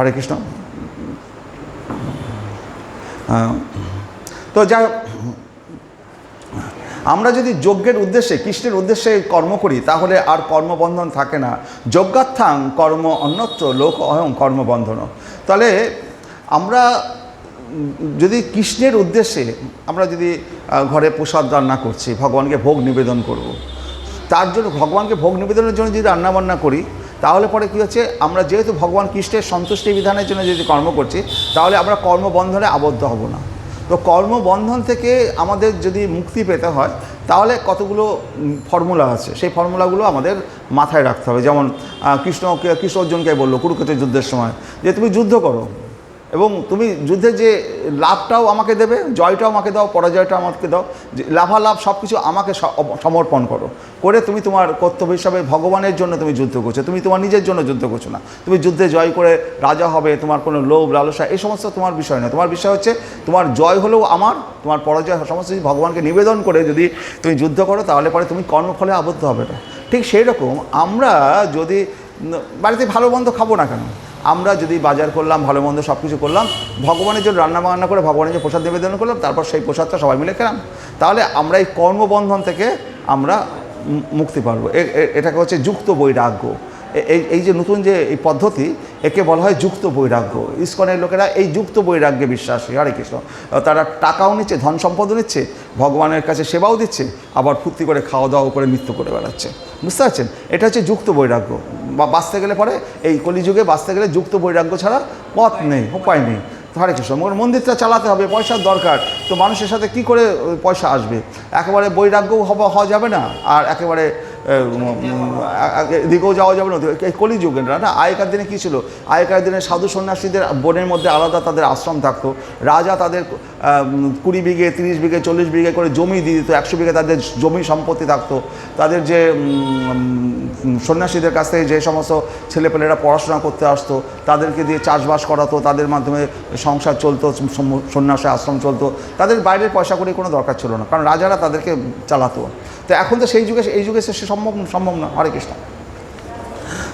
হরে কৃষ্ণ। তো যাই হোক, আমরা যদি যজ্ঞের উদ্দেশ্যে কৃষ্ণের উদ্দেশ্যে কর্ম করি তাহলে আর কর্মবন্ধন থাকে না। যজ্ঞার্থাং কর্ম অন্যত্র লোক অহং কর্মবন্ধন। তাহলে আমরা যদি কৃষ্ণের উদ্দেশ্যে আমরা যদি ঘরে প্রসাদ রান্না করছি, ভগবানকে ভোগ নিবেদন করব, তার জন্য ভগবানকে ভোগ নিবেদনের জন্য যদি রান্নাবান্না করি তাহলে পরে কী হচ্ছে, আমরা যেহেতু ভগবান কৃষ্ণের সন্তুষ্টি বিধানের জন্য যদি কর্ম করছি তাহলে আমরা কর্মবন্ধনে আবদ্ধ হব না। তো কর্মবন্ধন থেকে আমাদের যদি মুক্তি পেতে হয় তাহলে কতগুলো ফর্মুলা আছে, সেই ফর্মুলাগুলো আমাদের মাথায় রাখতে হবে। যেমন কৃষ্ণ অর্জুনকে বললো কুরুক্ষেত্রের যুদ্ধের সময় যে তুমি যুদ্ধ করো এবং তুমি যুদ্ধে যে লাভটাও আমাকে দেবে, জয়টাও আমাকে দাও, পরাজয়টাও আমাকে দাও, যে লাভালাভ সব কিছু আমাকে সমর্পণ করো, করে তুমি তোমার কর্তব্য হিসাবে ভগবানের জন্য তুমি যুদ্ধ করছো, তুমি তোমার নিজের জন্য যুদ্ধ করছো না। তুমি যুদ্ধে জয় করে রাজা হবে, তোমার কোনো লোভ লালসা এই সমস্ত তোমার বিষয় নয়। তোমার বিষয় হচ্ছে তোমার জয় হলেও আমার, তোমার পরাজয় সমস্ত যদি ভগবানকে নিবেদন করে যদি তুমি যুদ্ধ করো তাহলে পরে তুমি কর্মফলে আবদ্ধ হবে না। ঠিক সেই রকম আমরা যদি বাড়িতে ভালো মন্দ খাবো না কেন, আমরা যদি বাজার করলাম, ভালো মন্দ সব কিছু করলাম, ভগবানের জন্য রান্না করে ভগবানের যে প্রসাদ নিবেদন করলাম, তারপর সেই প্রসাদটা সবাই মিলে খেলাম, তাহলে আমরা এই কর্মবন্ধন থেকে আমরা মুক্তি পারবো। এটাকে হচ্ছে যুক্ত বৈরাগ্য। এই যে নতুন যে এই পদ্ধতি, একে বলা হয় যুক্ত বৈরাগ্য। ইসকনের লোকেরা এই যুক্ত বৈরাগ্যে বিশ্বাসী। হরে কৃষ্ণ। তারা টাকাও নিচ্ছে, ধন সম্পদও নিচ্ছে, ভগবানের কাছে সেবাও দিচ্ছে, আবার ফুর্তি করে খাওয়া দাওয়া করে মৃত্যু করে বেড়াচ্ছে। বুঝতে পারছেন? এটা হচ্ছে যুক্ত বৈরাগ্য। বা বাঁচতে গেলে পরে এই কলিযুগে বাঁচতে গেলে যুক্ত বৈরাগ্য ছাড়া পথ নেই, উপায় নেই। হরে কৃষ্ণ। মন্দিরটা চালাতে হবে, পয়সার দরকার, তো মানুষের সাথে কি করে পয়সা আসবে? একেবারে বৈরাগ্যও হওয়া যাবে না, আর একেবারে এদিকেও যাওয়া যাবে না। এই কলিযুগে না, আগেকার দিনে কী ছিল, আগেকার দিনে সাধু সন্ন্যাসীদের বনের মধ্যে আলাদা তাদের আশ্রম থাকতো। রাজা তাদের 20 বিঘে 30 বিঘে 40 বিঘে করে জমি দিয়ে দিত, 100 বিঘে তাদের জমি সম্পত্তি থাকতো। তাদের যে সন্ন্যাসীদের কাছ থেকে যে সমস্ত ছেলেপেলেরা পড়াশোনা করতে আসতো তাদেরকে দিয়ে চাষবাস করাতো, তাদের মাধ্যমে সংসার চলতো, সন্ন্যাসী আশ্রম চলতো। তাদের বাইরের পয়সা করে কোনো দরকার ছিল না, কারণ রাজারা তাদেরকে চালাতো। তো এখন তো এই যুগে সে সম্ভব না। হরে কৃষ্ণ।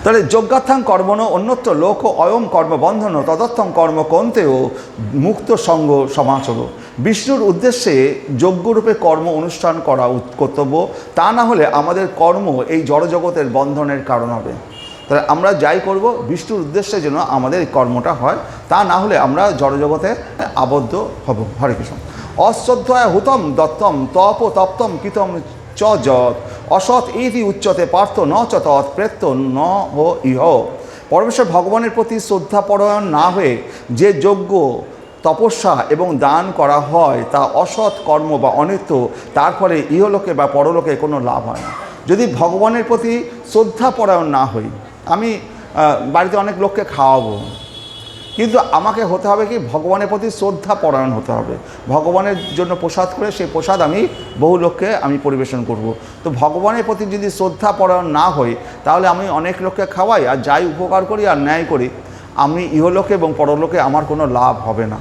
তাহলে যজ্ঞার্থাং কর্মণ অন্যত্র লোক অয়ম কর্মবন্ধন তদর্থং কর্ম কন্তেও মুক্ত সঙ্গ সমাচর। বিষ্ণুর উদ্দেশ্যে যজ্ঞরূপে কর্ম অনুষ্ঠান করা কর্তব্য, তা না হলে আমাদের কর্ম এই জড়জগতের বন্ধনের কারণ হবে। তাহলে আমরা যাই করব বিষ্ণুর উদ্দেশ্যে যেন আমাদের এই কর্মটা হয়, তা না হলে আমরা জড়জগতে আবদ্ধ হব। হরে কৃষ্ণ। অশ্রদ্ধায় হুতম দত্তম তপ তপ্তম কৃতম চ যৎ অসৎ ইতি উচ্চতে পার্থ ন চ তৎ প্রেত্য ন হো ইহ। পরমেশ্বর ভগবানের প্রতি শ্রদ্ধাপরায়ণ না হয়ে যে যজ্ঞ তপস্যা এবং দান করা হয় তা অসৎ কর্ম বা অনিত্য, তার ফলে ইহলোকে বা পরলোকে কোনো লাভ হয় না। যদি ভগবানের প্রতি শ্রদ্ধাপরায়ণ না হই, আমি বাড়িতে অনেক লোককে খাওয়াবো, কিন্তু আমাকে হতে হবে কি, ভগবানের প্রতি শ্রদ্ধা পরায়ণ হতে হবে। ভগবানের জন্য প্রসাদ করে সেই প্রসাদ আমি বহু লোককে আমি পরিবেশন করব। তো ভগবানের প্রতি যদি শ্রদ্ধা পরায়ণ না হই তাহলে আমি অনেক লোককে খাওয়াই আর যাই উপকার করি আর ন্যায় করি, আমি ইহলোকে এবং পরলোকে আমার কোনো লাভ হবে না।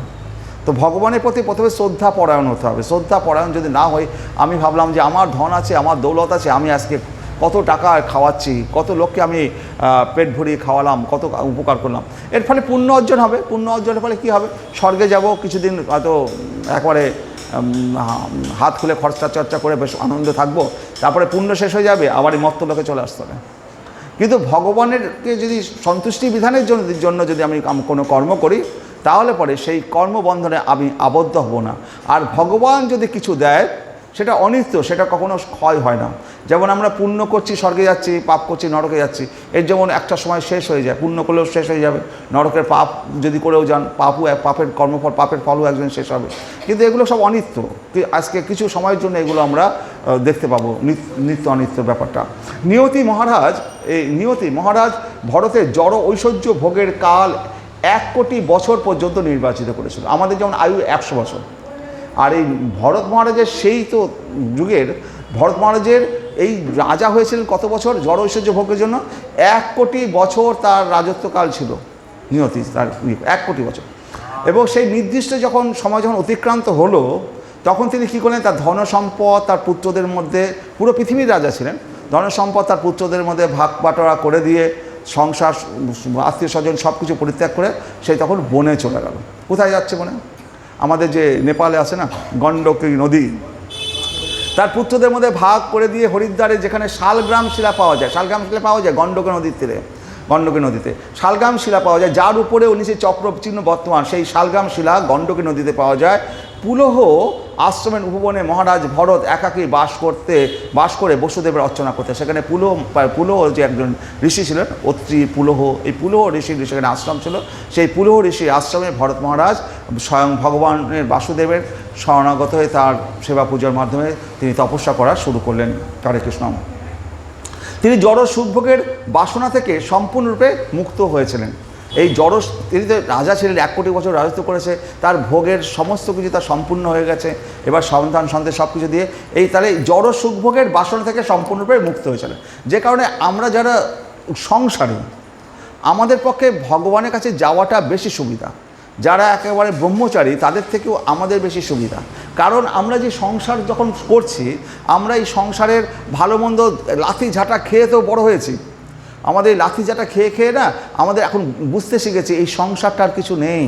তো ভগবানের প্রতি প্রথমে শ্রদ্ধা পরায়ণ হতে হবে। শ্রদ্ধা পরায়ণ যদি না হই, আমি ভাবলাম যে আমার ধন আছে, আমার দৌলত আছে, আমি আজকে কত টাকা খাওয়াচ্ছি, কত লোককে আমি পেট ভরিয়ে খাওয়ালাম, কত উপকার করলাম, এর ফলে পুণ্য অর্জন হবে। পুণ্য অর্জনের ফলে কী হবে, স্বর্গে যাব, কিছুদিন হয়তো একবারে হাত খুলে খরচা চর্চা করে বেশ আনন্দ থাকবো, তারপরে পুণ্য শেষ হয়ে যাবে, আবার এই মর্ত্যলোকে চলে আসতে হবে। কিন্তু ভগবানেরকে যদি সন্তুষ্টি বিধানের জন্য যদি আমি কোনো কর্ম করি তাহলে পরে সেই কর্মবন্ধনে আমি আবদ্ধ হব না। আর ভগবান যদি কিছু দেয় সেটা অনিত্য, সেটা কখনো ক্ষয় হয় না। যেমন আমরা পুণ্য করছি স্বর্গে যাচ্ছি, পাপ করছি নরকে যাচ্ছি, এর যেমন একটা সময় শেষ হয়ে যায়, পুণ্য করলেও শেষ হয়ে যাবে, নরকের পাপ যদি করেও যান পাপের কর্মফল পাপের ফলও একদিন শেষ হবে। কিন্তু এগুলো সব অনিত্য, আজকে কিছু সময়ের জন্য এগুলো আমরা দেখতে পাবো, নিত্য অনিত্য ব্যাপারটা। নিয়তি মহারাজ ভরতের জড় ঐশ্বর্য ভোগের কাল 1 কোটি বছর পর্যন্ত নির্বাচিত করেছিল। আমাদের যেমন আয়ু 100 বছর, আর এই ভরত মহারাজের সেই তো যুগের ভরত মহারাজের এই রাজা হয়েছিলেন কত বছর জড় ঐশ্বর্য ভোগের জন্য? 1 কোটি বছর তার রাজত্বকাল ছিল। নিয়তি তার 1 কোটি বছর। এবং সেই নির্দিষ্ট সময় যখন অতিক্রান্ত হলো তখন তিনি কী করলেন, তার ধনসম্পদ তার পুত্রদের মধ্যে, পুরো পৃথিবীর রাজা ছিলেন, ধনসম্পদ তার পুত্রদের মধ্যে ভাগ বাটোয়ারা করে দিয়ে সংসার, আত্মীয় স্বজন সব কিছু পরিত্যাগ করে সেই তখন বনে চলে গেল। কোথায় যাচ্ছে বনে? আমাদের যে নেপালে আছে না গণ্ডকী নদী, তার পুত্রদের মধ্যে ভাগ করে দিয়ে হরিদ্বারে যেখানে শালগ্রাম শিলা পাওয়া যায়, শালগ্রাম শিলা পাওয়া যায় গণ্ডকী নদীর তীরে, গণ্ডকী নদীতে শালগ্রাম শিলা পাওয়া যায়, যার উপরে 19 চক্র চিহ্ন বর্তমান, সেই শালগ্রাম শিলা গণ্ডকী নদীতে পাওয়া যায়। পুলহ আশ্রমের উপবনে মহারাজ ভরত একাকী বাস করে বসুদেবের অর্চনা করতে। সেখানে পুলহ যে একজন ঋষি ছিলেন, অত্রি পুলহ, এই পুলহ ঋষির সেখানে আশ্রম ছিল। সেই পুলহ ঋষির আশ্রমে ভরত মহারাজ স্বয়ং ভগবানের বাসুদেবের শরণাগত হয়ে তার সেবা পূজার মাধ্যমে তিনি তপস্যা করা শুরু করলেন। হরে কৃষ্ণ। তিনি জড় সুখভোগের বাসনা থেকে সম্পূর্ণরূপে মুক্ত হয়েছিলেন। এই তিনি তো রাজা ছিলেন, 1 কোটি বছর রাজত্ব করেছে, তার ভোগের সমস্ত কিছু তার সম্পূর্ণ হয়ে গেছে, এবার সন্তান সব কিছু দিয়ে তাহলে জড় সুখভোগের বাসনা থেকে সম্পূর্ণরূপে মুক্ত হয়েছিলেন। যে কারণে আমরা যারা সংসারী, আমাদের পক্ষে ভগবানের কাছে যাওয়াটা বেশি সুবিধা। যারা একেবারে ব্রহ্মচারী তাদের থেকেও আমাদের বেশি সুবিধা, কারণ আমরা যে সংসার যখন করছি, আমরা এই সংসারের ভালো মন্দ লাথি ঝাঁটা খেয়ে তো বড় হয়েছি। আমাদের লাথি ঝাঁটা খেয়ে না আমাদের এখন বুঝতে শিখেছি এই সংসারটা আর কিছু নেই।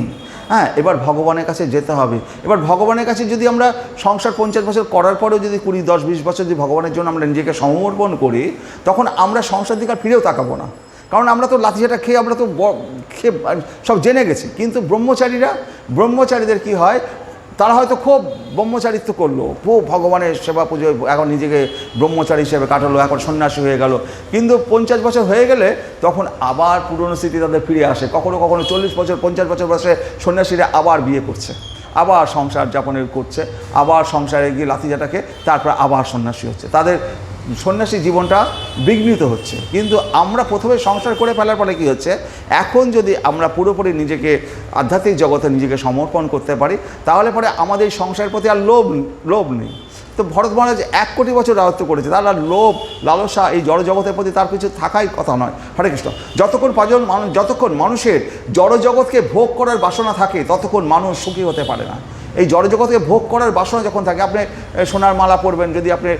হ্যাঁ, এবার ভগবানের কাছে যেতে হবে। এবার ভগবানের কাছে যদি আমরা সংসার 50 বছর করার পরেও যদি 20, 10, 20 বছর যদি ভগবানের জন্য আমরা নিজেকে সমর্পণ করি, তখন আমরা সংসার দিকে আর ফিরেও তাকাবো না, কারণ আমরা তো লাঠিঝাঁটা খেয়ে আমরা তো সব জেনে গেছি। কিন্তু ব্রহ্মচারীদের কি হয়, তারা হয়তো খুব ব্রহ্মচারিত্ব করলো, খুব ভগবানের সেবা পুজো, এখন নিজেকে ব্রহ্মচারী হিসেবে কাটালো, এখন সন্ন্যাসী হয়ে গেল। কিন্তু 50 বছর হয়ে গেলে তখন আবার পুরনো স্মৃতি তাদের ফিরে আসে। কখনো 40 বছর 50 বছর বয়সে সন্ন্যাসীরা আবার বিয়ে করছে, আবার সংসার যাপনের করছে, আবার সংসারে গিয়ে লাঠিঝাঁটাকে তারপর আবার সন্ন্যাসী হচ্ছে। তাদের সন্ন্যাসী জীবনটা বিঘ্নিত হচ্ছে। কিন্তু আমরা প্রথমে সংসার করে ফেলার পরে কী হচ্ছে, এখন যদি আমরা পুরোপুরি নিজেকে আধ্যাত্মিক জগতে নিজেকে সমর্পণ করতে পারি, তাহলে পরে আমাদের এই সংসারের প্রতি আর লোভ নেই। তো ভরত মহারাজ 1 কোটি বছর রাজত্ব করেছে, তার আর লোভ লালসা এই জড়জগতের প্রতি তার কিছু থাকাই কথা নয়। হরে কৃষ্ণ। যতক্ষণ মানুষের জড়জগৎকে ভোগ করার বাসনা থাকে, ততক্ষণ মানুষ সুখী হতে পারে না। এই জড়জগৎকে ভোগ করার বাসনা যখন থাকে, আপনি সোনার মালা পরবেন, যদি আপনি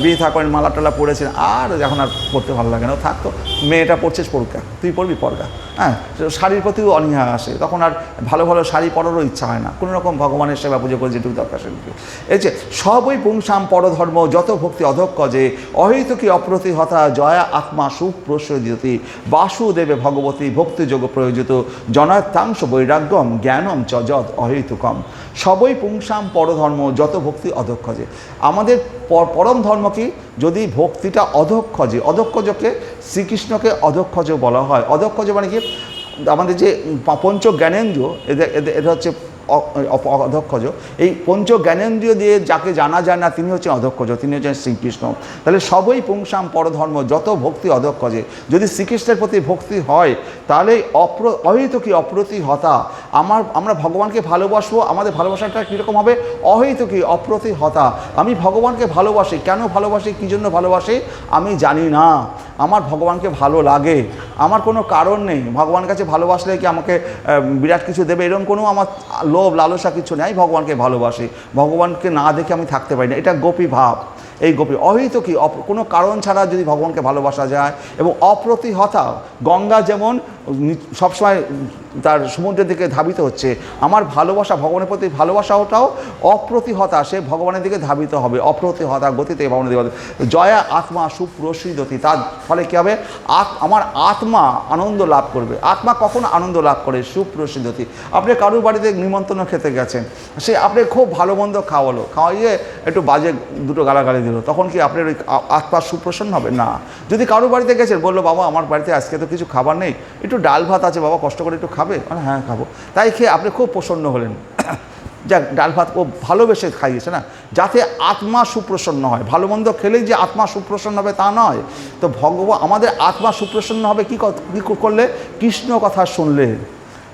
বিয়ে থাকেন মালা টালা পরেছেন, আর এখন আর পড়তে ভালো লাগে না, থাকতো মেয়েটা পড়ছিস পড়ুকা, তুই পড়বি পড়গা। হ্যাঁ, শাড়ির প্রতিও অনীহা আসে, তখন আর ভালো শাড়ি পরারও ইচ্ছা হয় না, কোনো রকম ভগবানের সেবা পুজো করে যেটুকু দরকার সেটুকু। এই যে সবই পুংসাম পরধর্ম যত ভক্তি অধক্ষ যে অহৈতুকী অপ্রতিহতা জয়া আত্মা সুপ্রসজ্যতি বাসুদেবে ভগবতী ভক্তিযোগ প্রয়োজিত জনাত্যাংশ বৈরাগ্যম জ্ঞানম চ যদ অহৈতুকম। সবই পুংসাম পরধর্ম যত ভক্তি অধক্ষজে। আমাদের পরম ধর্ম কি? যদি ভক্তিটা অধক্ষজে, অধক্ষজকে শ্রীকৃষ্ণকে অধক্ষজ বলা হয়। অধক্ষজ মানে কি? আমাদের যে পঞ্চ জ্ঞানেন্দ্রিয়, এদের হচ্ছে অধক্ষজ। এই পঞ্চ জ্ঞানেন্দ্রিয় দিয়ে যাকে জানা যায় না, তিনি হচ্ছেন অধক্ষজ, তিনি হচ্ছেন শ্রীকৃষ্ণ। তাহলে সবই পুংসাম পরধর্ম যত ভক্তি অধক্ষজে। যদি শ্রীকৃষ্ণের প্রতি ভক্তি হয়, তাহলে অহৈতুকী অপ্রতিহতা। আমরা ভগবানকে ভালোবাসবো, আমাদের ভালোবাসাটা কীরকম হবে? অহৈতুকী অপ্রতিহতা। আমি ভগবানকে ভালোবাসি, কেন ভালোবাসি, কী জন্য ভালোবাসি আমি জানি না, আমার ভগবানকে ভালো লাগে, আমার কোনো কারণ নেই। ভগবানের কাছে ভালোবাসলে কি আমাকে বিরাট কিছু দেবে, এরকম কোনো আমার লোভ লালসা কিছু নেই। ভগবানকে ভালোবাসি, ভগবানকে না দেখে আমি থাকতে পারি না, এটা গোপী ভাব। এই গোপী অহৈতুকী কোনো কারণ ছাড়া যদি ভগবানকে ভালোবাসা যায়, এবং অপ্রতিহতা, গঙ্গা যেমন সবসময় তার সমুদ্রের দিকে ধাবিত হচ্ছে, আমার ভালোবাসা ভগবানের প্রতি ভালোবাসাটাও অপ্রতিহতা, সে ভগবানের দিকে ধাবিত হবে, অপ্রতিহতা গতিতে ভগবানের দিকে। জয়া আত্মা সুপ্রসিদ্ধতি, তার ফলে কী হবে? আমার আত্মা আনন্দ লাভ করবে। আত্মা কখন আনন্দ লাভ করে? সুপ্রসিদ্ধতি। আপনি কারোর বাড়িতে নিমন্ত্রণ খেতে গেছেন, সে আপনি খুব ভালো মন্দ খাওয়াইয়ে একটু বাজে দুটো গালাগালি দিল, তখন কি আপনার ওই আত্মা সুপ্রসন্ন হবে? না। যদি কারোর বাড়িতে গেছেন, বললো বাবা আমার বাড়িতে আজকে তো কিছু খাবার নেই, একটু ডাল ভাত আছে বাবা, কষ্ট করে একটু খাবে? মানে হ্যাঁ খাবো। তাই খেয়ে আপনি খুব প্রসন্ন হলেন, যাক ডাল ভাত ও ভালোবেসে খাইয়েছে না, যাতে আত্মা সুপ্রসন্ন হয়। ভালো মন্দ খেলেই যে আত্মা সুপ্রসন্ন হবে তা নয়। তো আমাদের আত্মা সুপ্রসন্ন হবে কী করলে? কৃষ্ণ কথা শুনলে,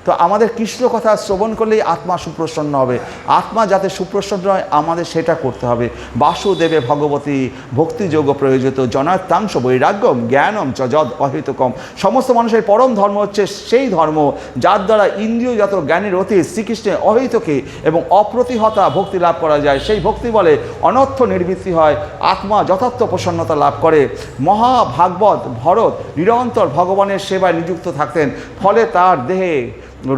তো আমাদের কৃষ্ণ কথা শ্রবণ করলেই আত্মা সুপ্রসন্ন হবে। আত্মা যাতে সুপ্রসন্ন হয় আমাদের সেটা করতে হবে। বাসুদেবে ভগবতী ভক্তিযোগ প্রয়োজিত জনাত্মাংশ বৈরাগ্যম জ্ঞানম চ যদ অহিতকম। সমস্ত মানুষের পরম ধর্ম হচ্ছে সেই ধর্ম যার দ্বারা ইন্দ্রিয়জাত জ্ঞানের অতীত শ্রীকৃষ্ণের অহিতকে এবং অপ্রতিহতা ভক্তি লাভ করা যায়। সেই ভক্তি বলে অনর্থ নির্বৃত্তি হয়, আত্মা যথার্থ প্রসন্নতা লাভ করে। মহাভাগবত ভরত নিরন্তর ভগবানের সেবায় নিযুক্ত থাকতেন, ফলে তার দেহে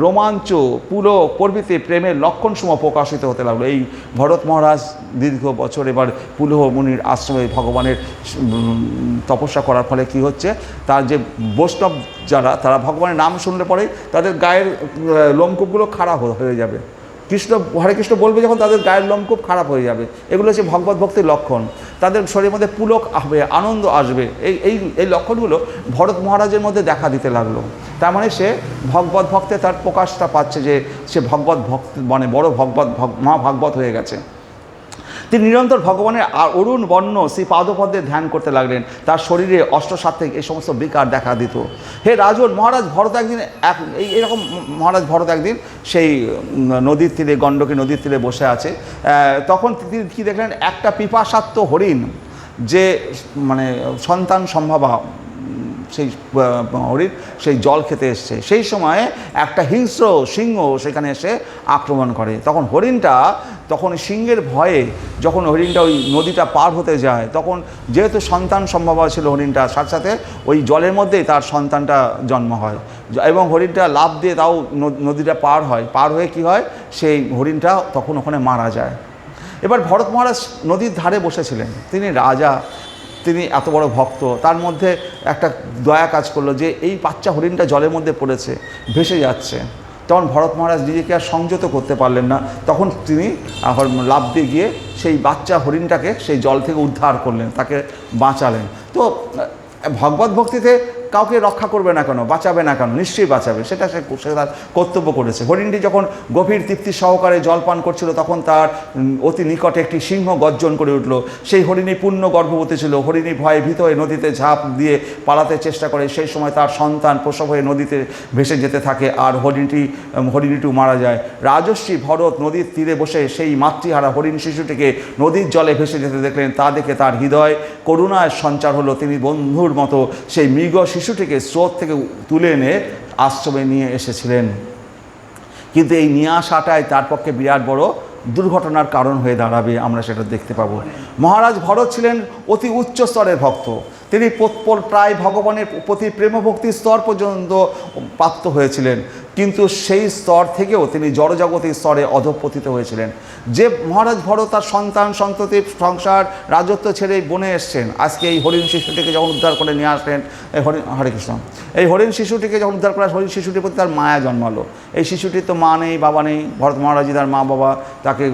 রোমাঞ্চ পুলক প্রভৃতি প্রেমের লক্ষণসমূহ প্রকাশিত হতে লাগলো। এই ভরত মহারাজ দীর্ঘ বছর এবার পুলহ মুনির আশ্রমে ভগবানের তপস্যা করার ফলে কি হচ্ছে, তার যে বৈষ্ণব যারা তারা ভগবানের নাম শুনলে পরেই তাদের গায়ের লোমকূপগুলো খারাপ হয়ে যাবে। কৃষ্ণ হরে কৃষ্ণ বলবে যখন তাদের গায়ের লোমকূপ খারাপ হয়ে যাবে। এগুলো হচ্ছে ভগবত ভক্তির লক্ষণ। তাদের শরীরের মধ্যে পুলক আসবে, আনন্দ আসবে। এই লক্ষণগুলো ভরত মহারাজের মধ্যে দেখা দিতে লাগলো। তার মানে সে ভগবত ভক্তে তার প্রকাশটা পাচ্ছে যে সে ভগবত ভক্ত মানে বড় মহাভাগবত হয়ে গেছে। তিনি নিরন্তর ভগবানের অরুণ বর্ণ সেই পাদপদ্মে ধ্যান করতে লাগলেন। তার শরীরে অষ্টসাত্ত্বিক এই সমস্ত বিকার দেখা দিত। হে রাজন, মহারাজ ভরত একদিন এইরকম মহারাজ ভরত একদিন সেই নদীর তীরে, গণ্ডকী নদীর তীরে বসে আছে। তখন তিনি কী দেখলেন, একটা পিপাসার্ত হরিণ যে মানে সন্তান সম্ভবা সেই হরিণ সেই জল খেতে এসছে। সেই সময়ে একটা হিংস্র সিংহ সেখানে এসে আক্রমণ করে। তখন হরিণটা সিংহের ভয়ে যখন হরিণটা ওই নদীটা পার হতে যায়, তখন যেহেতু সন্তান সম্ভবা ছিল হরিণটা, সাথে সাথে ওই জলের মধ্যেই তার সন্তানটা জন্ম হয় এবং হরিণটা লাফ দিয়ে তাও নদীটা পার হয়। পার হয়ে কি হয়, সেই হরিণটা তখন ওখানে মারা যায়। এবার ভরত মহারাজ নদীর ধারে বসেছিলেন, তিনি রাজা, তিনি এত বড় ভক্ত, তার মধ্যে একটা দয়া কাজ করলো যে এই বাচ্চা হরিণটা জলের মধ্যে পড়েছে, ভেসে যাচ্ছে। তখন ভরত মহারাজ নিজেকে আর সংযত করতে পারলেন না, তখন তিনি লাফ দিয়ে গিয়ে সেই বাচ্চা হরিণটাকে সেই জল থেকে উদ্ধার করলেন, তাকে বাঁচালেন। তো ভগবত ভক্তিতে কাউকে রক্ষা করবে না কেন, বাঁচাবে না কেন, নিশ্চয়ই বাঁচাবে, সেটা সে তার কর্তব্য করেছে। হরিণটি যখন গভীর তৃপ্তি সহকারে জল পান করছিল, তখন তার অতি নিকটে একটি সিংহ গর্জন করে উঠল। সেই হরিণী পূর্ণ গর্ভবতী ছিল। হরিণী ভয়ে ভীত হয়ে নদীতে ঝাঁপ দিয়ে পালাতে চেষ্টা করে। সেই সময় তার সন্তান প্রসব হয়ে নদীতে ভেসে যেতে থাকে আর হরিণীটিও মারা যায়। রাজর্ষি ভরত নদীর তীরে বসে সেই মাতৃহারা হরিণ শিশুটিকে নদীর জলে ভেসে যেতে দেখলেন। তা দেখে তার হৃদয় করুণার সঞ্চার হলো। তিনি বন্ধুর মতো সেই মৃগ শিশুটিকে স্রোত থেকে তুলে এনে আশ্রমে নিয়ে এসেছিলেন। কিন্তু এই নিয়ে আসাটাই তার পক্ষে বিরাট বড় দুর্ঘটনার কারণ হয়ে দাঁড়াবে, আমরা সেটা দেখতে পাবো। মহারাজ ভরত ছিলেন অতি উচ্চ স্তরের ভক্ত। তিনি প্রায় ভগবানের প্রতি প্রেমভক্তির স্তর পর্যন্ত প্রাপ্ত হয়েছিলেন, কিন্তু সেই স্তর থেকেও তিনি জড়জগতের স্তরে অধঃপতিত হয়েছিলেন। যে মহারাজ ভরত তার সন্তান সন্ততি সংসার রাজত্ব ছেড়ে বনে এসছেন, আজকে এই হরিণ শিশুটিকে যখন উদ্ধার করে নিয়ে আসলেন, হরে কৃষ্ণ, এই হরিণ শিশুটিকে যখন উদ্ধার করে হরিণ শিশুটির প্রতি তার মায়া জন্মালো। এই শিশুটির তো মা নেই, বাবা নেই। ভরত মহারাজই তার মা বাবা, তাকে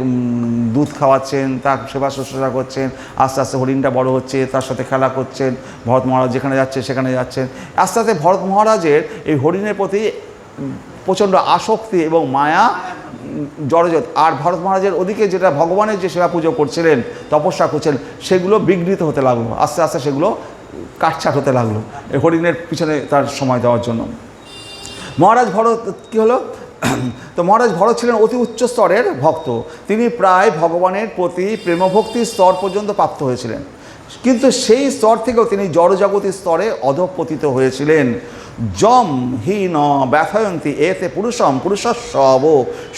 দুধ খাওয়াচ্ছেন, তার সেবা শুশ্রূষা করছেন। আস্তে আস্তে হরিণটা বড় হচ্ছে, তার সাথে খেলা করছেন। ভরত মহারাজ যেখানে যাচ্ছে সেখানে যাচ্ছেন। আস্তে আস্তে ভরত মহারাজের এই হরিণের প্রতি প্রচণ্ড আসক্তি এবং মায়া জড়জত। আর ভরত মহারাজের ওদিকে যেটা ভগবানের যে সেবা পুজো করছিলেন, তপস্যা করছিলেন, সেগুলো বিঘ্নিত হতে লাগলো। আস্তে আস্তে সেগুলো কাটছাট হতে লাগলো এই হরিণের পিছনে তার সময় দেওয়ার জন্য। মহারাজ ভরত কী হলো, তো মহারাজ ভরত ছিলেন অতি উচ্চ স্তরের ভক্ত। তিনি প্রায় ভগবানের প্রতি প্রেমভক্তির স্তর পর্যন্ত প্রাপ্ত হয়েছিলেন, কিন্তু সেই স্তর থেকেও তিনি জড়জগতের স্তরে অধঃপতিত হয়েছিলেন। যম হি ন ব্যথয়ন্তি এতে পুরুষম পুরুষস্ব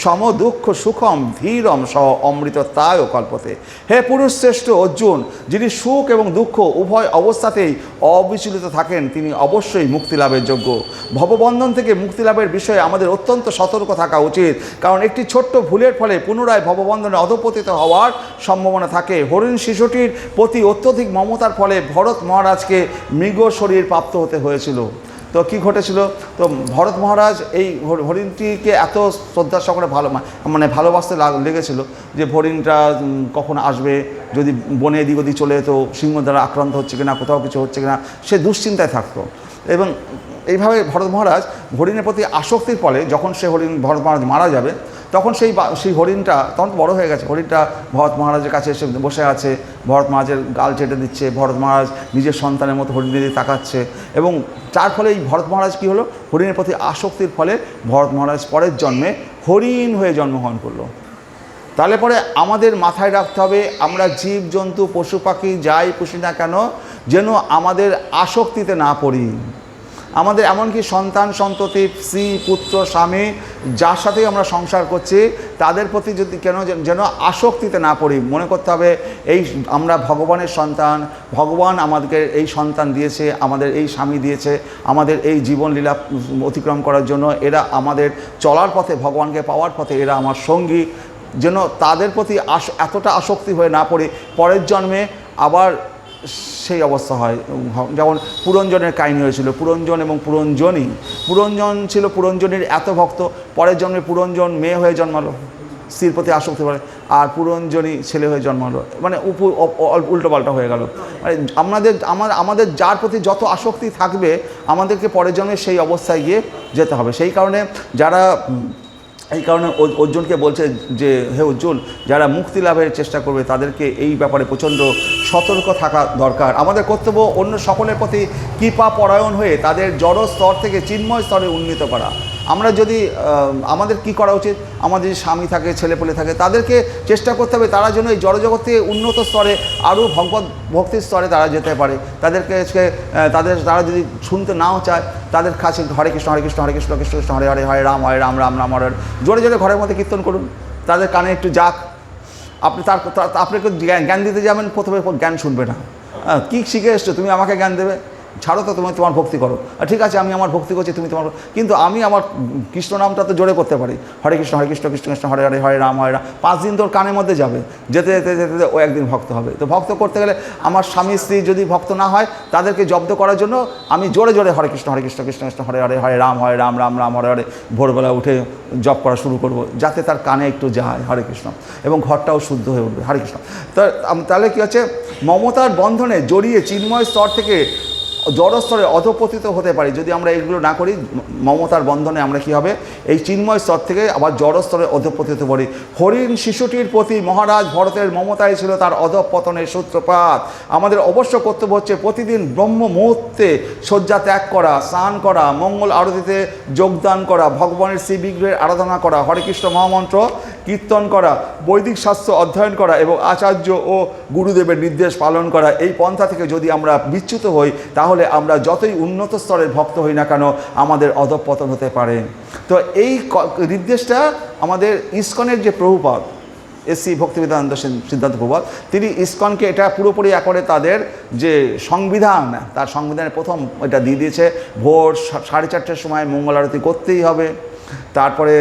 সম দুঃখ সুখম ধীরম স অমৃততায় কল্পতে। হে পুরুষ শ্রেষ্ঠ অর্জুন, যিনি সুখ এবং দুঃখ উভয় অবস্থাতেই অবিচলিত থাকেন, তিনি অবশ্যই মুক্তি লাভের যোগ্য। ভববন্ধন থেকে মুক্তি লাভের বিষয়ে আমাদের অত্যন্ত সতর্ক থাকা উচিত, কারণ একটি ছোট্ট ভুলের ফলে পুনরায় ভববন্ধনে অধঃপতিত হওয়ার সম্ভাবনা থাকে। হরিণ শিশুটির প্রতি অত্যধিক মমতার ফলে ভরত মহারাজকে মৃগ শরীর প্রাপ্ত হতে হয়েছিল। তো কী ঘটেছিল, তো ভরত মহারাজ এই হরিণটিকে এত শ্রদ্ধা সহকারে ভালোবাসতে লেগেছিল যে হরিণটা কখন আসবে, যদি বনে এদিক ওদিক চলে যেত, সিংহ দ্বারা আক্রান্ত হচ্ছে কিনা, কোথাও কিছু হচ্ছে কিনা, সে দুশ্চিন্তায় থাকতো। এবং এইভাবে ভরত মহারাজ হরিণের প্রতি আসক্তির ফলে যখন ভরত মহারাজ মারা যাবে, তখন সেই হরিণটা তখন বড় হয়ে গেছে, হরিণটা ভরত মহারাজের কাছে এসে বসে আছে, ভরত মহারাজের গাল চেটে দিচ্ছে, ভরত মহারাজ নিজের সন্তানের মতো হরিণের দিকে তাকাচ্ছে, এবং যার ফলে এই ভরত মহারাজ কী হলো, হরিণের প্রতি আসক্তির ফলে ভরত মহারাজ পরের জন্মে হরিণ হয়ে জন্মগ্রহণ করলো। তাহলে পরে আমাদের মাথায় রাখতে হবে, আমরা জীব জন্তু পশু পাখি যাই পুষি না কেন যেন আমাদের আসক্তিতে না পড়ি। আমাদের এমনকি সন্তান সন্ততি স্ত্রী পুত্র স্বামী যার সাথেই আমরা সংসার করছি তাদের প্রতি যদি যেন আসক্তিতে না পড়ি। মনে করতে হবে এই আমরা ভগবানের সন্তান, ভগবান আমাদেরকে এই সন্তান দিয়েছে, আমাদের এই স্বামী দিয়েছে, আমাদের এই জীবনলীলা অতিক্রম করার জন্য এরা আমাদের চলার পথে, ভগবানকে পাওয়ার পথে এরা আমার সঙ্গী, যেন তাদের প্রতি এতটা আসক্তি হয়ে না পড়ে পরের জন্মে আবার সেই অবস্থা হয়। যেমন পুরঞ্জনের কাহিনী হয়েছিল, পুরঞ্জন এবং পুরঞ্জনী, পুরঞ্জন ছিল পুরঞ্জনীর এত ভক্ত, পরের জন্মে পুরঞ্জন মেয়ে হয়ে জন্মালো, স্ত্রীর প্রতি আসক্তি করে, আর পুরঞ্জনী ছেলে হয়ে জন্মালো, মানে উল্টোপাল্টা হয়ে গেল। মানে আমাদের যার প্রতি যত আসক্তি থাকবে আমাদেরকে পরের জন্মে সেই অবস্থায় গিয়ে যেতে হবে। সেই কারণে এই কারণে অর্জুনকে বলছে যে হে অর্জুন, যারা মুক্তি লাভের চেষ্টা করবে তাদেরকে এই ব্যাপারে প্রচণ্ড সতর্ক থাকা দরকার। আমাদের কর্তব্য অন্য সকলের প্রতি কৃপা পরায়ণ হয়ে তাদের জড় স্তর থেকে চিন্ময় স্তরে উন্নীত করা। আমরা যদি আমাদের কি করা উচিত, আমাদের স্বামী থাকে, ছেলেপেলে থাকে, তাদেরকে চেষ্টা করতে হবে তারা যেন এই জড়জগৎ থেকে উন্নত স্তরে আরও ভগবত ভক্তির স্তরে তারা যেতে পারে। তারা যদি শুনতে নাও চায় তাদের কাছে হরে কৃষ্ণ হরে কৃষ্ণ হরে কৃষ্ণ কৃষ্ণ কৃষ্ণ হরে হরে হরে রাম রাম রাম হরে জোরে জোরে ঘরের মধ্যে কীর্তন করুন, তাদের কানে একটু যাক। আপনাকে জ্ঞান দিতে যাবেন, প্রথমে জ্ঞান শুনবে না। কী শিখে এসছো তুমি, আমাকে জ্ঞান দেবে? ছাড়ো তো, তুমি তোমার ভক্তি করো। ঠিক আছে, আমি আমার ভক্তি করছি, তুমি তোমার, কিন্তু আমি আমার কৃষ্ণ নামটা তো জোরে করতে পারি, হরে কৃষ্ণ কৃষ্ণ কৃষ্ণ হরে হরে হরে রাম 5 দিন তোর কানের মধ্যে যাবে, যেতে যেতে যেতে যেতে ও একদিন ভক্ত হবে। তো ভক্ত করতে গেলে আমার স্বামী স্ত্রী যদি ভক্ত না হয় তাদেরকে জব্দ করার জন্য আমি জোরে জোরে হরে কৃষ্ণ কৃষ্ণ কৃষ্ণ হরে হরে হরে রাম রাম রাম হরে হরে ভোরবেলা উঠে জপ করা শুরু করব, যাতে তার কানে একটু যায় হরে কৃষ্ণ, এবং ঘরটাও শুদ্ধ হয়ে উঠবে হরে কৃষ্ণ। তাহলে কী হচ্ছে, মমতার বন্ধনে জড়িয়ে চিন্ময় স্তর থেকে জড়স্তরে অধপতিত হতে পারি। যদি আমরা এগুলো না করি, মমতার বন্ধনে আমরা কি হবে, এই চিন্ময় স্তর থেকে আবার জড়স্তরে অধপতিত পারি। হরিণ শিশুটির প্রতি মহারাজ ভরতের মমতাই ছিল তার অধঃপতনের সূত্রপাত। আমাদের অবশ্য কর্তব্য হচ্ছে প্রতিদিন ব্রহ্ম মুহূর্তে শয্যা ত্যাগ করা, স্নান করা, মঙ্গল আরতিতে যোগদান করা, ভগবানের শ্রী বিগ্রহের আরাধনা করা, হরে কৃষ্ণ মহামন্ত্র কীর্তন করা, বৈদিক শাস্ত্র অধ্যয়ন করা এবং আচার্য ও গুরুদেবের নির্দেশ পালন করা। এই পন্থা থেকে যদি আমরা বিচ্যুত হই তাহলে আমরা যতই উন্নত স্তরের ভক্ত হই না কেন আমাদের অধঃপতন হতে পারে। তো এই নির্দেশটা আমাদের ইসকনের যে প্রভুপাদ এসি ভক্তিবেদান্ত সিদ্ধান্ত প্রভুপাদ, তিনি ইসকনকে এটা পুরোপুরি একবারে তাদের যে সংবিধান, তার সংবিধানের প্রথম এটা দিয়ে দিয়েছে, ভোর 4:30টার সময় মঙ্গল আরতি করতেই হবে। তারপরে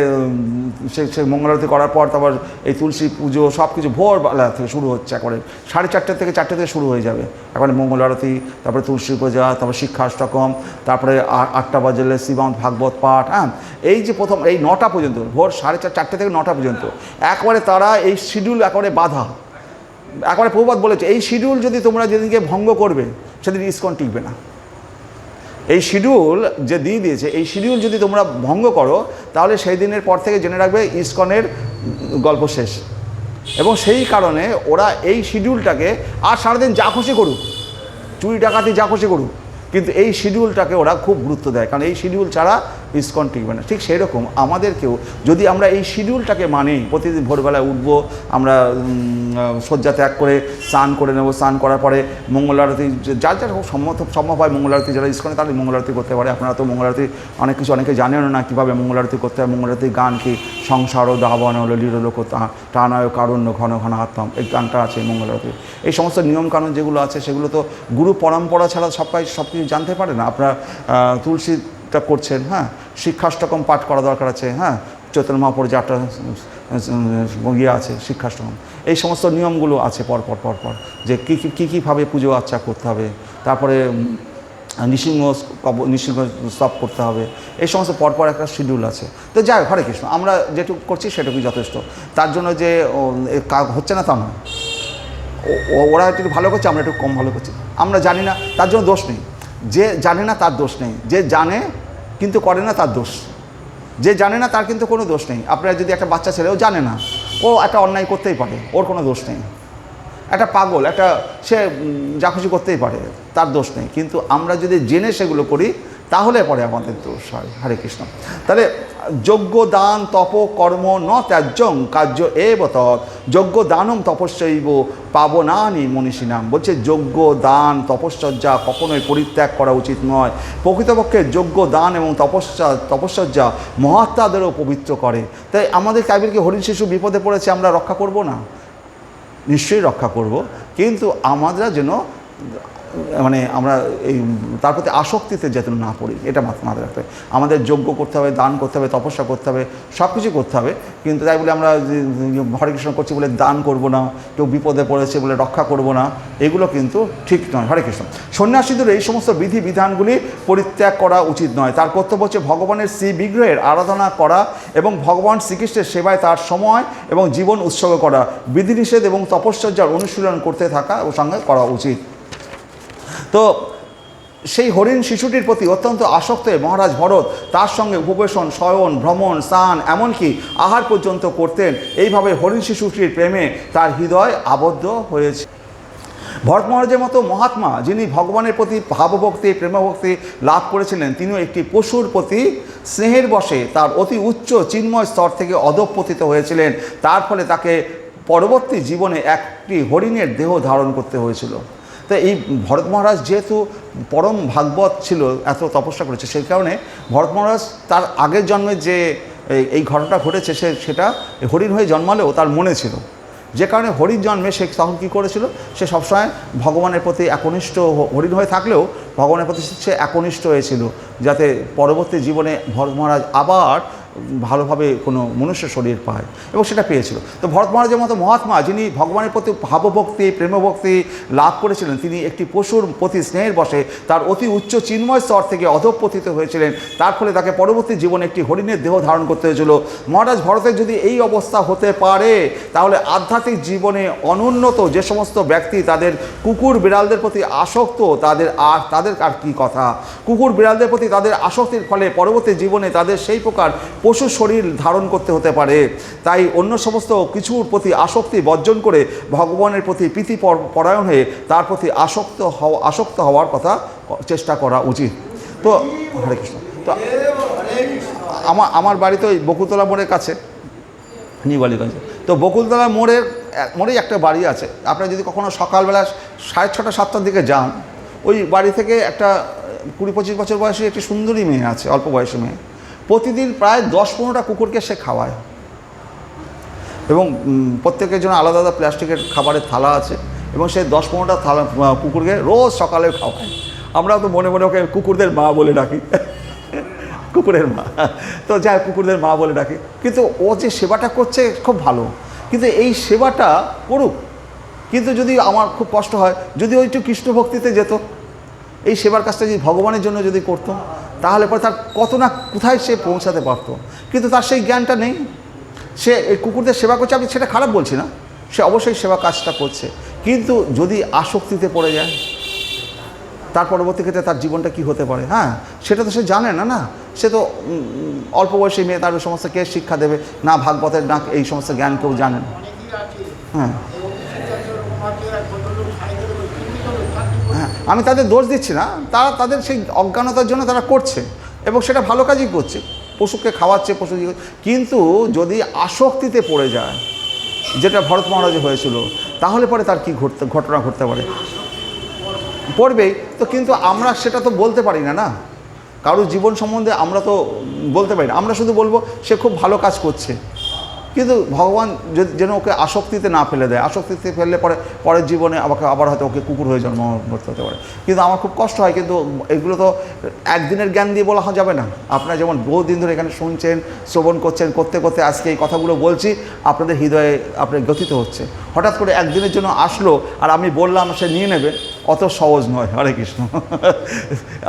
সে মঙ্গলারতি করার পর তারপর এই তুলসী পুজো সব কিছু ভোরবেলা থেকে শুরু হচ্ছে, একবারে 4:30 থেকে 4টে থেকে শুরু হয়ে যাবে একবারে মঙ্গল আরতি, তারপরে তুলসী পূজা, তারপরে শিক্ষাষ্টকম, তারপরে 8টা বাজলে শ্রীমদ ভাগবত পাঠ। এই যে প্রথম এই 9টা পর্যন্ত, ভোর 4:30 থেকে 9টা পর্যন্ত একবারে তারা এই শিডিউল একবারে বাধা। একবারে প্রভুপাদ বলেছে এই শিডিউল যদি তোমরা যেদিনকে ভঙ্গ করবে সেদিন ইসকন টিকবে না। এই শিডিউল যে দিয়ে দিয়েছে, এই শিডিউল যদি তোমরা ভঙ্গ করো তাহলে সেই দিনের পর থেকে জেনে রাখবে ইসকনের গল্প শেষ। এবং সেই কারণে ওরা এই শিডিউলটাকে আর সারাদিন যা খুশি করুক, চুরি ডাকাতি যা খুশি করুক, কিন্তু এই শিডিউলটাকে ওরা খুব গুরুত্ব দেয়, কারণ এই শিডিউল ছাড়া ইসকন টিকবে না। ঠিক সেই রকম আমাদেরকেও যদি আমরা এই শিডিউলটাকে মানি, প্রতিদিন ভোরবেলায় উঠবো, আমরা শয্যা ত্যাগ করে স্নান করে নেবো, স্নান করার পরে মঙ্গল আরতি যার যার সম্ভব হয় মঙ্গল আরতি, যারা ইসকনে তাদের মঙ্গল আরতি করতে পারে। আপনারা তো মঙ্গল আরতি অনেকে জানেনও না কীভাবে মঙ্গল আরতি করতে হয়। মঙ্গল আরতির গান কি, সংসার ও দাবন হলো লিরলোক টানায় কারণ্য ঘন ঘন হাতম, এই গানটা আছে মঙ্গল আরতি। এই সমস্ত নিয়মকানুন যেগুলো আছে সেগুলো তো গুরু পরম্পরা ছাড়া সব কিছু জানতে পারে না। আপনারা তুলসীটা করছেন, হ্যাঁ, শিক্ষাষ্টকম পাঠ করা দরকার আছে, হ্যাঁ, চৈতন্য মহাপুর যাটা ইয়ে আছে শিক্ষাষ্টকম, এই সমস্ত নিয়মগুলো আছে পরপর যে কীভাবে পুজো আর্চা করতে হবে। তারপরে নৃসিংহ স্তব করতে হবে, এই সমস্ত পরপর একটা শিডিউল আছে। তো যাই হরে কৃষ্ণ, আমরা যেটুকু করছি সেটুকুই যথেষ্ট। তার জন্য যে হচ্ছে না তা নয়, ওরা একটু ভালো করছে, আমরা একটু কম ভালো করছি, আমরা জানি না, তার জন্য দোষ নেই। যে জানে না তার দোষ নেই, যে জানে কিন্তু করে না তার দোষ। যে জানে না তার কিন্তু কোনো দোষ নেই। আপনারা যদি একটা বাচ্চা ছেলে ও জানে না, ও একটা অন্যায় করতেই পারে, ওর কোনো দোষ নেই। একটা পাগল, একটা সে যা খুশি করতেই পারে, তার দোষ নেই। কিন্তু আমরা যদি জেনে সেগুলো করি তাহলে পরে আমাদের দোষ হয়। হরে কৃষ্ণ। তাহলে যজ্ঞ দান তপ কর্ম ন ত্যাজ্যং কার্য এব তৎ যজ্ঞ দানম তপস্যৈব পাবনানি মনীষিণাম। বলছে যজ্ঞ দান তপশ্চর্যা কখনোই পরিত্যাগ করা উচিত নয়। প্রকৃতপক্ষে যজ্ঞ দান এবং তপশ্চর্যা মহাত্মাদেরও পবিত্র করে। তাই আমাদের কাবিলকে হরিণ শিশু বিপদে পড়েছে, আমরা রক্ষা করব না? নিশ্চয়ই রক্ষা করব, কিন্তু আমরা যেন মানে আমরা এই তার প্রতি আসক্তিতে যেন না পড়ি, এটা মাথায় রাখতে হবে। আমাদের যজ্ঞ করতে হবে, দান করতে হবে, তপস্যা করতে হবে, সব কিছু করতে হবে। কিন্তু তাই বলে আমরা হরে কৃষ্ণ করছি বলে দান করব না, কেউ বিপদে পড়েছে বলে রক্ষা করব না, এগুলো কিন্তু ঠিক নয়। হরে কৃষ্ণ। সন্ন্যাসীদের এই সমস্ত বিধি বিধানগুলি পরিত্যাগ করা উচিত নয়। তার কর্তব্য হচ্ছে ভগবানের শ্রী বিগ্রহের আরাধনা করা এবং ভগবান শ্রীকৃষ্ণের সেবায় তার সময় এবং জীবন উৎসর্গ করা, বিধিনিষেধ এবং তপশ্চর্যার অনুশীলন করতে থাকা ও সঙ্গে করা উচিত। তো সেই হরিণ শিশুটির প্রতি অত্যন্ত আসক্ত হয়ে মহারাজ ভরত তার সঙ্গে উপবেশন, শয়ন, ভ্রমণ, স্নান, এমনকি আহার পর্যন্ত করতেন। এইভাবে হরিণ শিশুটির প্রেমে তার হৃদয় আবদ্ধ হয়েছে। ভরত মহারাজের মতো মহাত্মা যিনি ভগবানের প্রতি ভাবভক্তি, প্রেমভক্তি লাভ করেছিলেন, তিনিও একটি পশুর প্রতি স্নেহের বশে তার অতি উচ্চ চিন্ময় স্তর থেকে অধঃপতিত হয়েছিলেন। তার ফলে তাকে পরবর্তী জীবনে একটি হরিণের দেহ ধারণ করতে হয়েছিল। তো এই ভরত মহারাজ যেহেতু পরম ভাগবত ছিল, এত তপস্যা করেছে, সেই কারণে ভরত মহারাজ তার আগের জন্মে যে এই ঘটনাটা ঘটেছে সেটা হরিণ হয়ে জন্মালেও তার মনে ছিল। যে কারণে হরিণ জন্মে সে তখন কী করেছিল, সে সবসময় ভগবানের প্রতি একনিষ্ঠ, হরিণ হয়ে থাকলেও ভগবানের প্রতি সে একনিষ্ঠ হয়েছিল, যাতে পরবর্তী জীবনে ভরত মহারাজ আবার ভালোভাবে কোনো মনুষ্য শরীর পায়, এবং সেটা পেয়েছিল। তো ভরত মহারাজের মতো মহাত্মা যিনি ভগবানের প্রতি ভাবভক্তি, প্রেমভক্তি লাভ করেছিলেন, তিনি একটি পশুর প্রতি স্নেহের বশে তার অতি উচ্চ চিন্ময় স্তর থেকে অধঃপতিত হয়েছিলেন। তার ফলে তাকে পরবর্তী জীবনে একটি হরিণের দেহ ধারণ করতে হয়েছিল। মহারাজ ভরতের যদি এই অবস্থা হতে পারে, তাহলে আধ্যাত্মিক জীবনে অনুন্নত যে সমস্ত ব্যক্তি তাদের কুকুর বিড়ালদের প্রতি আসক্ত, তাদের আর কি কথা। কুকুর বিড়ালদের প্রতি তাদের আসক্তির ফলে পরবর্তী জীবনে তাদের সেই প্রকার পশু শরীর ধারণ করতে হতে পারে। তাই অন্য সমস্ত কিছুর প্রতি আসক্তি বর্জন করে ভগবানের প্রতি প্রীতি পরায়ণ হয়ে তার প্রতি আসক্ত হওয়ার কথা চেষ্টা করা উচিত। তো হরে কৃষ্ণ। তো আমার বাড়ি তো ওই বকুলতলা মোড়ের কাছে, নিবালিগঞ্জে। তো বকুলতলা মোড়েই একটা বাড়ি আছে। আপনারা যদি কখনো সকালবেলা 6:30 7টার দিকে যান, ওই বাড়ি থেকে একটা 20-25 বছর বয়সী একটি সুন্দরী মেয়ে আছে, অল্প বয়সী মেয়ে। প্রতিদিন প্রায় 10-15টা কুকুরকে সে খাওয়ায়, এবং প্রত্যেকের জন্য আলাদা আলাদা প্লাস্টিকের খাবারের থালা আছে, এবং সে 10-15টা থালা কুকুরকে রোজ সকালে খাওয়ায়। আমরা তো মনে মনে ওকে কুকুরদের মা বলে ডাকি, কুকুরের মা। তো যাই কুকুরদের মা বলে ডাকি, কিন্তু ও যে সেবাটা করছে খুব ভালো। কিন্তু এই সেবাটা করুক, কিন্তু যদি আমার খুব কষ্ট হয় যদি ওই একটু কৃষ্ণ ভক্তিতে যেত, এই সেবার কাজটা যদি ভগবানের জন্য যদি করতো, তাহলে পরে তার কত না কোথায় সে পৌঁছাতে পারতো। কিন্তু তার সেই জ্ঞানটা নেই। সে এই কুকুরদের সেবা করছে, আমি সেটা খারাপ বলছি না, সে অবশ্যই সেবা কাজটা করছে, কিন্তু যদি আসক্তিতে পড়ে যায়, তার পরবর্তী ক্ষেত্রে তার জীবনটা কী হতে পারে, হ্যাঁ সেটা তো সে জানে না। না, সে তো অল্প বয়সী মেয়ে, তার ওই সমস্ত কে শিক্ষা দেবে না, ভাগবতের না এই সমস্ত জ্ঞান কেউ জানে না। হ্যাঁ হ্যাঁ, আমি তাদের দোষ দিচ্ছি না, তারা তাদের সেই অজ্ঞানতার জন্য তারা করছে, এবং সেটা ভালো কাজই করছে, পশুকে খাওয়াচ্ছে, পশু। কিন্তু যদি আসক্তিতে পড়ে যায়, যেটা ভরত মহারাজে হয়েছিল, তাহলে পরে তার কী ঘটনা ঘটতে পারে, পড়বেই তো। কিন্তু আমরা সেটা তো বলতে পারি না, না কারোর জীবন সম্বন্ধে আমরা তো বলতে পারি না। আমরা শুধু বলবো সে খুব ভালো কাজ করছে, কিন্তু ভগবান যেন ওকে আসক্তিতে না ফেলে দেয়। আসক্তিতে ফেললে পরের জীবনে আবার হয়তো ওকে কুকুর হয়ে জন্ম করতে হতে পারে। কিন্তু আমার খুব কষ্ট হয়, কিন্তু এগুলো তো একদিনের জ্ঞান দিয়ে বলা যাবে না। আপনারা যেমন বহুদিন ধরে এখানে শুনছেন, শ্রবণ করছেন, করতে করতে আজকে এই কথাগুলো বলছি, আপনাদের হৃদয়ে আপনার গঠিত হচ্ছে। হঠাৎ করে একদিনের জন্য আসলো আর আমি বললাম সে নিয়ে নেবে, অত সহজ নয়। হরে কৃষ্ণ।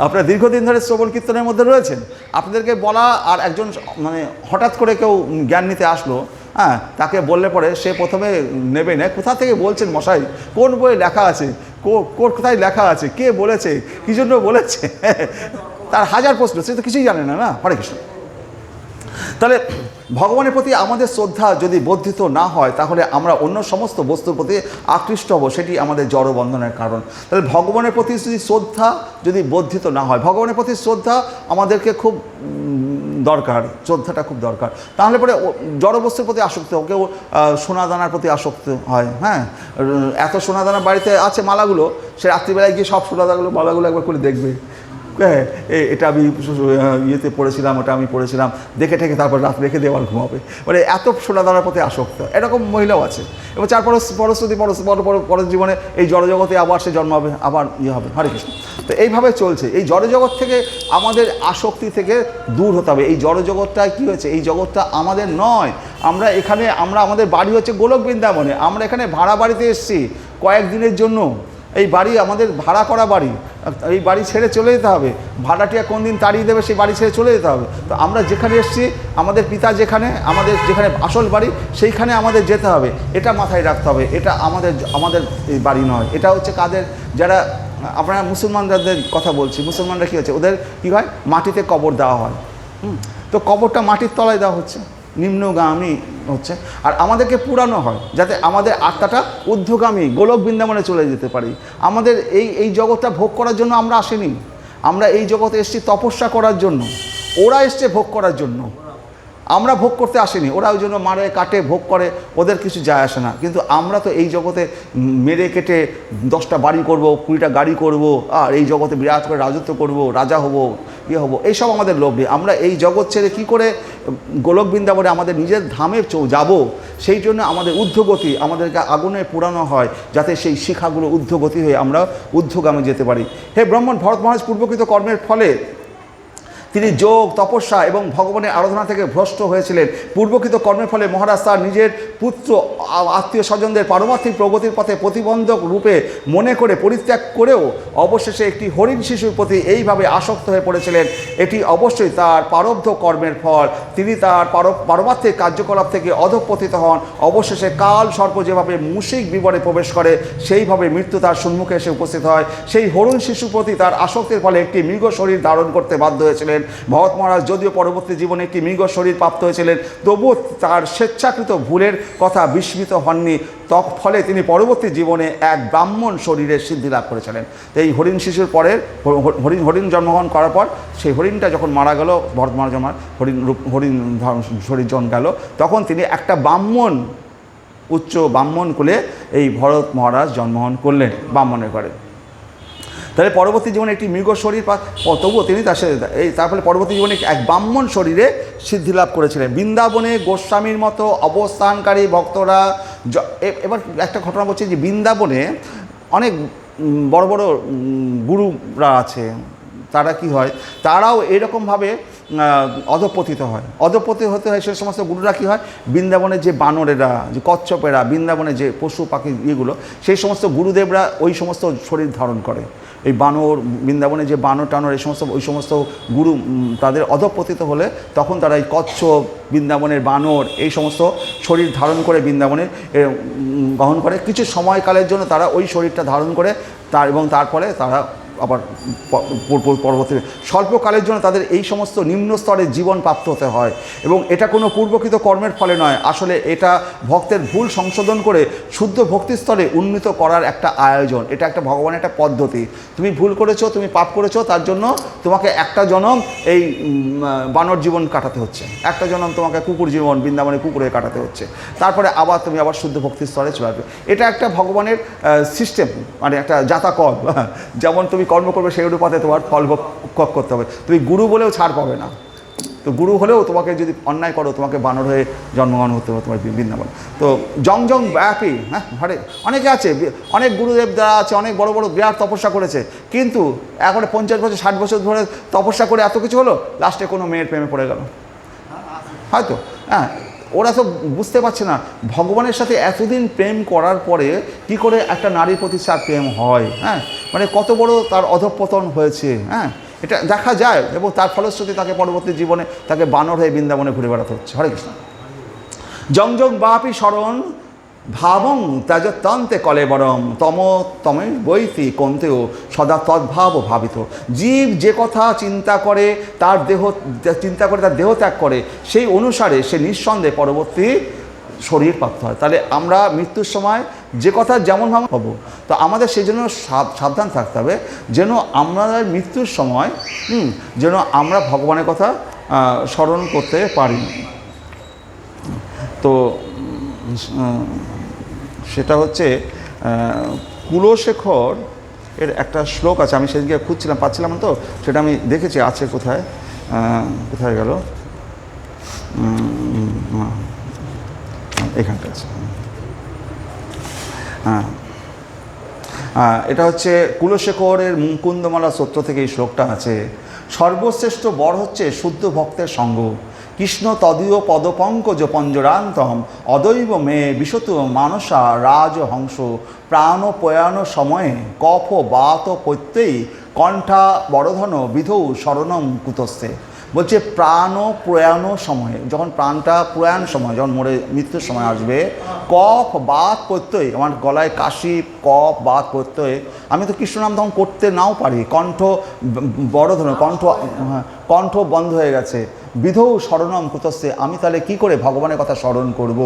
আপনারা দীর্ঘদিন ধরে শ্রবণ কীর্তনের মধ্যে রয়েছেন, আপনাদেরকে বলা আর একজন মানে হঠাৎ করে কেউ জ্ঞান নিতে আসলো, হ্যাঁ তাকে বললে পরে সে প্রথমে নেবে না। কোথা থেকে বলছেন মশাই, কোন বইয়ে লেখা আছে, কোথায় লেখা আছে, কে বলেছে, কী জন্য বলেছে, তার হাজার প্রশ্ন, সে তো কিছুই জানে না। না, হরে কৃষ্ণ। তাহলে ভগবানের প্রতি আমাদের শ্রদ্ধা যদি বর্ধিত না হয় তাহলে আমরা অন্য সমস্ত বস্তুর প্রতি আকৃষ্ট হব, সেটি আমাদের জড়বন্ধনের কারণ। তাহলে ভগবানের প্রতি যদি শ্রদ্ধা যদি বর্ধিত না হয়, ভগবানের প্রতি শ্রদ্ধা আমাদেরকে খুব দরকার, শ্রদ্ধাটা খুব দরকার। তাহলে পরে জড়বস্তুর প্রতি আসক্ত, কেউ সোনাদানার প্রতি আসক্ত হয়। হ্যাঁ, এত সোনাদানা বাড়িতে আছে মালাগুলো, সে রাত্রিবেলায় গিয়ে সব মালাগুলো একবার করে দেখবে, হ্যাঁ এটা আমি ইয়েতে পড়েছিলাম, ওটা আমি পড়েছিলাম, দেখে ঠেকে তারপর রাত রেখে দেওয়ার ঘুমাবে, মানে এত সোনাদানার প্রতি আসক্ত। এরকম মহিলাও আছে। এবং চার পরস্পতি পরের জীবনে এই জড়জগতে আবার সে জন্মাবে, আবার ইয়ে হবে। হরে কৃষ্ণ। তো এইভাবে চলছে। এই জড়জগৎ থেকে আমাদের আসক্তি থেকে দূর হতে হবে। এই জড়জগৎটা কী হয়েছে, এই জগৎটা আমাদের নয়। আমরা আমাদের বাড়ি হচ্ছে গোলক বৃন্দাবনে, আমরা এখানে ভাড়া বাড়িতে এসেছি কয়েকদিনের জন্য। এই বাড়ি আমাদের ভাড়া করা বাড়ি, এই বাড়ি ছেড়ে চলে যেতে হবে। ভাড়াটিয়া কোন দিন তাড়িয়ে দেবে, সেই বাড়ি ছেড়ে চলে যেতে হবে। তো আমরা যেখানে এসেছি, আমাদের পিতা যেখানে, যেখানে আসল বাড়ি, সেইখানে আমাদের যেতে হবে। এটা মাথায় রাখতে হবে। এটা আমাদের এই বাড়ি নয়। এটা হচ্ছে কাদের, যারা আপনারা মুসলমানদের কথা বলছি, মুসলমানরা কী হচ্ছে, ওদের কী হয়, মাটিতে কবর দেওয়া হয়। তো কবরটা মাটির তলায় দেওয়া হচ্ছে, নিম্নগামী হচ্ছে। আর আমাদেরকে পুরানো হয় যাতে আমাদের আত্মাটা ঊর্ধ্বগামী গোলক বৃন্দাবনে চলে যেতে পারি। আমাদের এই জগৎটা ভোগ করার জন্য আমরা আসিনি। আমরা এই জগতে এসেছি তপস্যা করার জন্য। ওরা এসছে ভোগ করার জন্য, আমরা ভোগ করতে আসিনি। ওরা ওই জন্য মারে কাটে ভোগ করে, ওদের কিছু যায় আসে না। কিন্তু আমরা তো এই জগতে মেরে কেটে 10টা বাড়ি করব, 20টা গাড়ি করব, আর এই জগতে বিরাট করে রাজত্ব করব, রাজা হব, ইয়ে হবো, এইসব আমাদের লোভ নেই। আমরা এই জগৎ ছেড়ে কী করে গোলক বৃন্দাবনে আমাদের নিজের ধামে যাব, সেই জন্য আমাদের ঊর্ধ্বগতি, আমাদেরকে আগুনে পোড়ানো হয় যাতে সেই শিখাগুলো ঊর্ধ্বগতি হয়ে আমরা ঊর্ধ্বগামে যেতে পারি। হে ব্রাহ্মণ, ভরত মহারাজ পূর্বকৃত কর্মের ফলে তিনি যোগ, তপস্যা এবং ভগবানের আরাধনা থেকে ভ্রষ্ট হয়েছিলেন। পূর্বকৃত কর্মের ফলে মহারাজ তার নিজের পুত্র, আত্মীয় স্বজনদের পারমার্থিক প্রগতির পথে প্রতিবন্ধক রূপে মনে করে পরিত্যাগ করেও অবশেষে একটি হরিণ শিশুর প্রতি এইভাবে আসক্ত হয়ে পড়েছিলেন। এটি অবশ্যই তার প্রারব্ধ কর্মের ফল। তিনি তার পারমার্থিক কার্যকলাপ থেকে অধঃপতিত হন। অবশেষে কাল সর্প যেভাবে মুশিক বিবরে প্রবেশ করে, সেইভাবে মৃত্যু তার সম্মুখে এসে উপস্থিত হয়। সেই হরিণ শিশুর প্রতি তার আসক্তির ফলে একটি মৃগ শরীর ধারণ করতে বাধ্য হয়েছিলেন। ভরত মহারাজ যদিও পরবর্তী জীবনে একটি মৃগ শরীর প্রাপ্ত হয়েছিলেন, তবুও তার স্বেচ্ছাকৃত ভুলের কথা বিস্মিত হননি। ফলে তিনি পরবর্তী জীবনে এক ব্রাহ্মণ শরীরের সিদ্ধি লাভ করেছিলেন। এই হরিণ শিশুর পরের হরিণ জন্মগ্রহণ করার পর সেই হরিণটা যখন মারা গেল, ভরত মহারাজ হরিণ শরীর জন গেল, তখন তিনি একটা ব্রাহ্মণ, উচ্চ ব্রাহ্মণ কুলে এই ভরত মহারাজ জন্মগ্রহণ করলেন, ব্রাহ্মণের ঘরে। তাহলে পরবর্তী জীবনে একটি মৃগ শরীর তবুও তিনি তার ফলে পরবর্তী জীবনে এক ব্রাহ্মণ শরীরে সিদ্ধি লাভ করেছিলেন। বৃন্দাবনে গোস্বামীর মতো অবস্থানকারী ভক্তরা, এবার একটা ঘটনা বলছে যে বৃন্দাবনে অনেক বড় বড় গুরুরা আছে, তারা কি হয়, তারাও এরকমভাবে অধঃপতিত হয়। অধঃপতিত হতে হয় সে সমস্ত গুরুরা কী হয়, বৃন্দাবনের যে বানরেরা, যে কচ্ছপেরা, বৃন্দাবনের যে পশু পাখি ইয়েগুলো, সেই সমস্ত গুরুদেবরা ওই সমস্ত শরীর ধারণ করে। এই বানর, বৃন্দাবনে যে বানর টানর, ওই সমস্ত গুরু তাদের অধঃপতিত হলে তখন তারা এই কচ্ছপ, বৃন্দাবনের বানর, এই সমস্ত শরীর ধারণ করে বৃন্দাবনে গ্রহণ করে। কিছু সময়কালের জন্য তারা ওই শরীরটা ধারণ করে এবং তারপরে তারা আবার পরবর্তী স্বল্পকালের জন্য তাদের এই সমস্ত নিম্ন স্তরের জীবন প্রাপ্ত হতে হয়। এবং এটা কোনো পূর্বকৃত কর্মের ফলে নয়, আসলে এটা ভক্তের ভুল সংশোধন করে শুদ্ধ ভক্তির স্তরে উন্নীত করার একটা আয়োজন। এটা একটা ভগবানের একটা পদ্ধতি। তুমি ভুল করেছো, তুমি পাপ করেছো, তার জন্য তোমাকে একটা জনম এই বানর জীবন কাটাতে হচ্ছে, একটা জনম তোমাকে কুকুর জীবন, বৃন্দাবনে কুকুরে কাটাতে হচ্ছে, তারপরে আবার তুমি আবার শুদ্ধ ভক্তির স্তরে চলে আসবে। এটা একটা ভগবানের সিস্টেম, মানে একটা জাতাকল। যেমন তুমি কর্ম করবে সেই অনুপাতে তোমার ফল ভোগ করতে হবে। তুমি গুরু বলেও ছাড় পাবে না। তো গুরু হলেও তোমাকে যদি অন্যায় করো, তোমাকে বানর হয়ে জন্মগ্রহণ হতে হবে তোমার বৃন্দাবন। তো জং ব্যাপী, হ্যাঁ, ঘরে অনেকে আছে, অনেক গুরুদেব যারা আছে, অনেক বড় বড় বিরাট তপস্যা করেছে, কিন্তু এখন 50 বছর 60 বছর ধরে তপস্যা করে এত কিছু হলো, লাস্টে কোনো মেয়ের প্রেমে পড়ে গেল হয়তো। হ্যাঁ, ওরা তো বুঝতে পারছে না ভগবানের সাথে এতদিন প্রেম করার পরে কি করে একটা নারীর প্রতি তার প্রেম হয়। হ্যাঁ, মানে কত বড় তার অধঃপতন হয়েছে। হ্যাঁ, এটা দেখা যায় এবং তার ফলশ্রুতি তাকে পরবর্তী জীবনে তাকে বানর হয়ে বৃন্দাবনে ঘুরে বেড়াতে হচ্ছে। হরে কৃষ্ণ। জং বাপি শরণ ভাবং ত্যাজতন্তে কলেবরম তম তমে বৈতি কন্তেও সদা তদ্ভাব ভাবিত। জীব যে কথা চিন্তা করে তার দেহ ত্যাগ করে, সেই অনুসারে সে নিঃসন্দেহে পরবর্তী শরীর প্রাপ্ত হয়। তাহলে আমরা মৃত্যুর সময় যে কথা যেমনভাবে হব, তো আমাদের সেই জন্য সাবধান থাকতে হবে যেন আমরা মৃত্যুর সময় যেন আমরা ভগবানের কথা স্মরণ করতে পারি। তো সেটা হচ্ছে কুলশেখর এর একটা শ্লোক আছে, আমি সেদিকে খুঁজছিলাম পাচ্ছিলাম না, তো সেটা আমি দেখেছি আছে কোথায়, কোথায় গেল, এখানটা আছে। এটা হচ্ছে কুলশেখরের মুকুন্দমালা স্তোত্র থেকে এই শ্লোকটা আছে। সর্বশ্রেষ্ঠ বর হচ্ছে শুদ্ধ ভক্তের সঙ্গ। কৃষ্ণ তদীয় পদপঙ্কজ পঞ্জরান্তম অদৈব মে বিশত মানসা রাজহংস প্রাণ প্রয়াণ সময়ে কফ বাত প্রত্যয়ী কণ্ঠা বড়ধন বিধৌ শরণম কুতস্থে। বলছে প্রাণ প্রয়াণ সময়ে, যখন প্রাণটা প্রয়াণ সময়, যখন মৃত্যুর সময় আসবে, কফ বাত প্রত্যয়, আমার গলায় কাশি, কফ বাত প্রত্যয়, আমি তো কৃষ্ণনাম তখন করতে নাও পারি, কণ্ঠ বড় ধরনের কণ্ঠ বন্ধ হয়ে গেছে, বিধৌ শরণম কুতস্থে, আমি তাহলে কি করে ভগবানের কথা স্মরণ করব।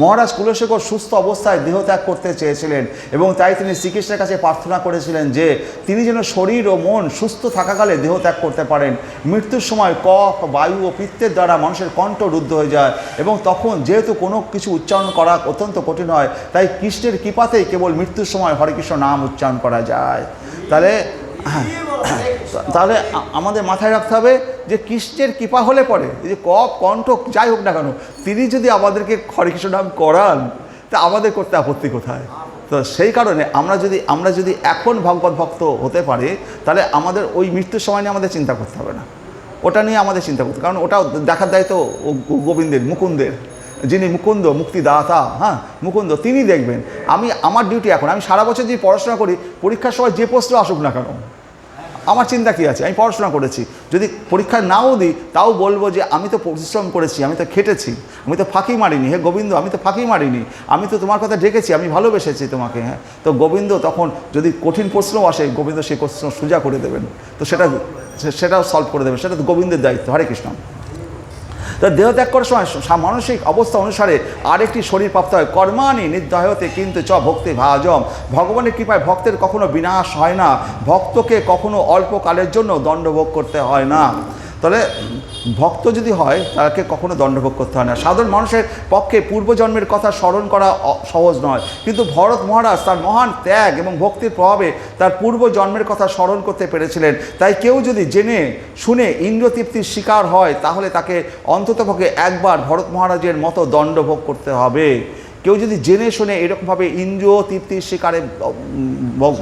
মহারাজ কুলশেখর সুস্থ অবস্থায় দেহত্যাগ করতে চেয়েছিলেন এবং তাই তিনি শ্রীকৃষ্ণের কাছে প্রার্থনা করেছিলেন যে তিনি যেন শরীর ও মন সুস্থ থাকাকালে দেহত্যাগ করতে পারেন। মৃত্যুর সময় কফ, বায়ু ও পিত্তের দ্বারা মানুষের কণ্ঠ রুদ্ধ হয়ে যায় এবং তখন যেহেতু কোনো কিছু উচ্চারণ করা অত্যন্ত কঠিন হয়, তাই কৃষ্ণের কৃপাতেই কেবল মৃত্যুর সময় হরে কৃষ্ণ নাম উচ্চারণ করা যায়। তাহলে আমাদের মাথায় রাখতে হবে যে কৃষ্ণের কৃপা হলে পরে এই যে কফ, কণ্ঠ যাই হোক না কেন, তিনি যদি আমাদেরকে হরে কৃষ্ণ নাম করান, তা আমাদের করতে আপত্তি কোথায়? তো সেই কারণে আমরা যদি এখন ভগবত ভক্ত হতে পারি, তাহলে আমাদের ওই মৃত্যুর সময় নিয়ে আমাদের চিন্তা করতে হবে না, ওটা নিয়ে আমাদের চিন্তা করতে, কারণ ওটা দেখার দায়িত্ব গোবিন্দের, মুকুন্দের, যিনি মুকুন্দ মুক্তিদাতা, মুকুন্দ তিনি দেখবেন। আমার ডিউটি এখন, আমি সারা বছর যদি পড়াশোনা করি, পরীক্ষার সময় যে প্রশ্ন আসুক না কেন, আমার চিন্তা কী আছে? আমি পড়াশোনা করেছি, যদি পরীক্ষা নাও দিই তাও বলবো যে আমি তো পরিশ্রম করেছি, আমি তো খেটেছি, আমি তো ফাঁকি মারিনি, হে গোবিন্দ আমি তো ফাঁকি মারিনি, আমি তো তোমার কথা ডেকেছি, আমি ভালোবেসেছি তোমাকে। তো গোবিন্দ তখন যদি কঠিন প্রশ্নও আসে, গোবিন্দ সেই প্রশ্ন সোজা করে দেবেন, তো সেটাও সলভ করে দেবেন, সেটা তো গোবিন্দের দায়িত্ব। হরে কৃষ্ণ। তো দেহত্যাগ করার সময় মানসিক অবস্থা অনুসারে আরেকটি শরীর প্রাপ্ত হয়। কর্মাণি নির্দয়তে কিন্তু চ ভক্তি ভাজম। ভগবানের কৃপায় ভক্তের কখনো বিনাশ হয় না, ভক্তকে কখনো অল্পকালের জন্য দণ্ডভোগ করতে হয় না। তাহলে ভক্ত যদি হয় তাকে কখনো দণ্ডভোগ করতে হয় না। সাধারণ মানুষের পক্ষে পূর্বজন্মের কথা স্মরণ করা সহজ নয়, কিন্তু ভরত মহারাজ তার মহান ত্যাগ এবং ভক্তির প্রভাবে তার পূর্বজন্মের কথা স্মরণ করতে পেরেছিলেন। তাই কেউ যদি জেনে শুনে ইন্দ্রতৃপ্তির শিকার হয়, তাহলে তাকে অন্ততপক্ষে একবার ভরত মহারাজের মতো দণ্ডভোগ করতে হবে। কেউ যদি জেনে শুনে এরকমভাবে ইন্দ্রিয় তৃপ্তির শিকারে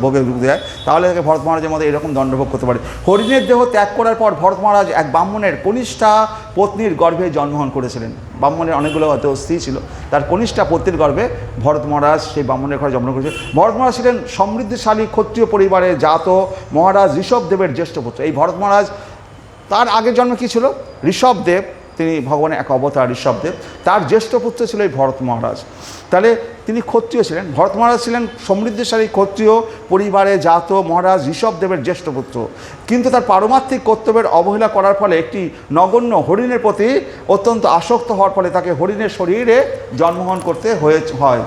ভোগে দেয়, তাহলে তাকে ভরত মহারাজের মধ্যে এরকম দণ্ডভোগ করতে পারে। হরিণের দেহ ত্যাগ করার পর ভরত মহারাজ এক ব্রাহ্মণের কনিষ্ঠা পত্নীর গর্ভে জন্মগ্রহণ করেছিলেন। ব্রাহ্মণের অনেকগুলো হয়তো স্ত্রী ছিল, তার কনিষ্ঠা পত্নীর গর্ভে ভরত মহারাজ সেই ব্রাহ্মণের ঘরে জন্মগ্রহণ করেছিলেন। ভরত মহারাজ ছিলেন সমৃদ্ধশালী ক্ষত্রিয় পরিবারে জাত মহারাজ ঋষভদেবের জ্যেষ্ঠ পুত্র। এই ভরত মহারাজ, তার আগের জন্ম কী ছিল? ঋষভদেব, তিনি ভগবানের এক অবতার ঋষভদেব, তার জ্যেষ্ঠ পুত্র ছিল এই ভরত মহারাজ। তাহলে তিনি ক্ষত্রিয় ছিলেন। ভরত মহারাজ ছিলেন সমৃদ্ধশালী ক্ষত্রিয় পরিবারে জাত মহারাজ ঋষভদেবের জ্যেষ্ঠ পুত্র, কিন্তু তার পারমার্থিক কর্তব্যের অবহেলা করার ফলে একটি নগণ্য হরিণের প্রতি অত্যন্ত আসক্ত হওয়ার ফলে তাকে হরিণের শরীরে জন্মগ্রহণ করতে হয়।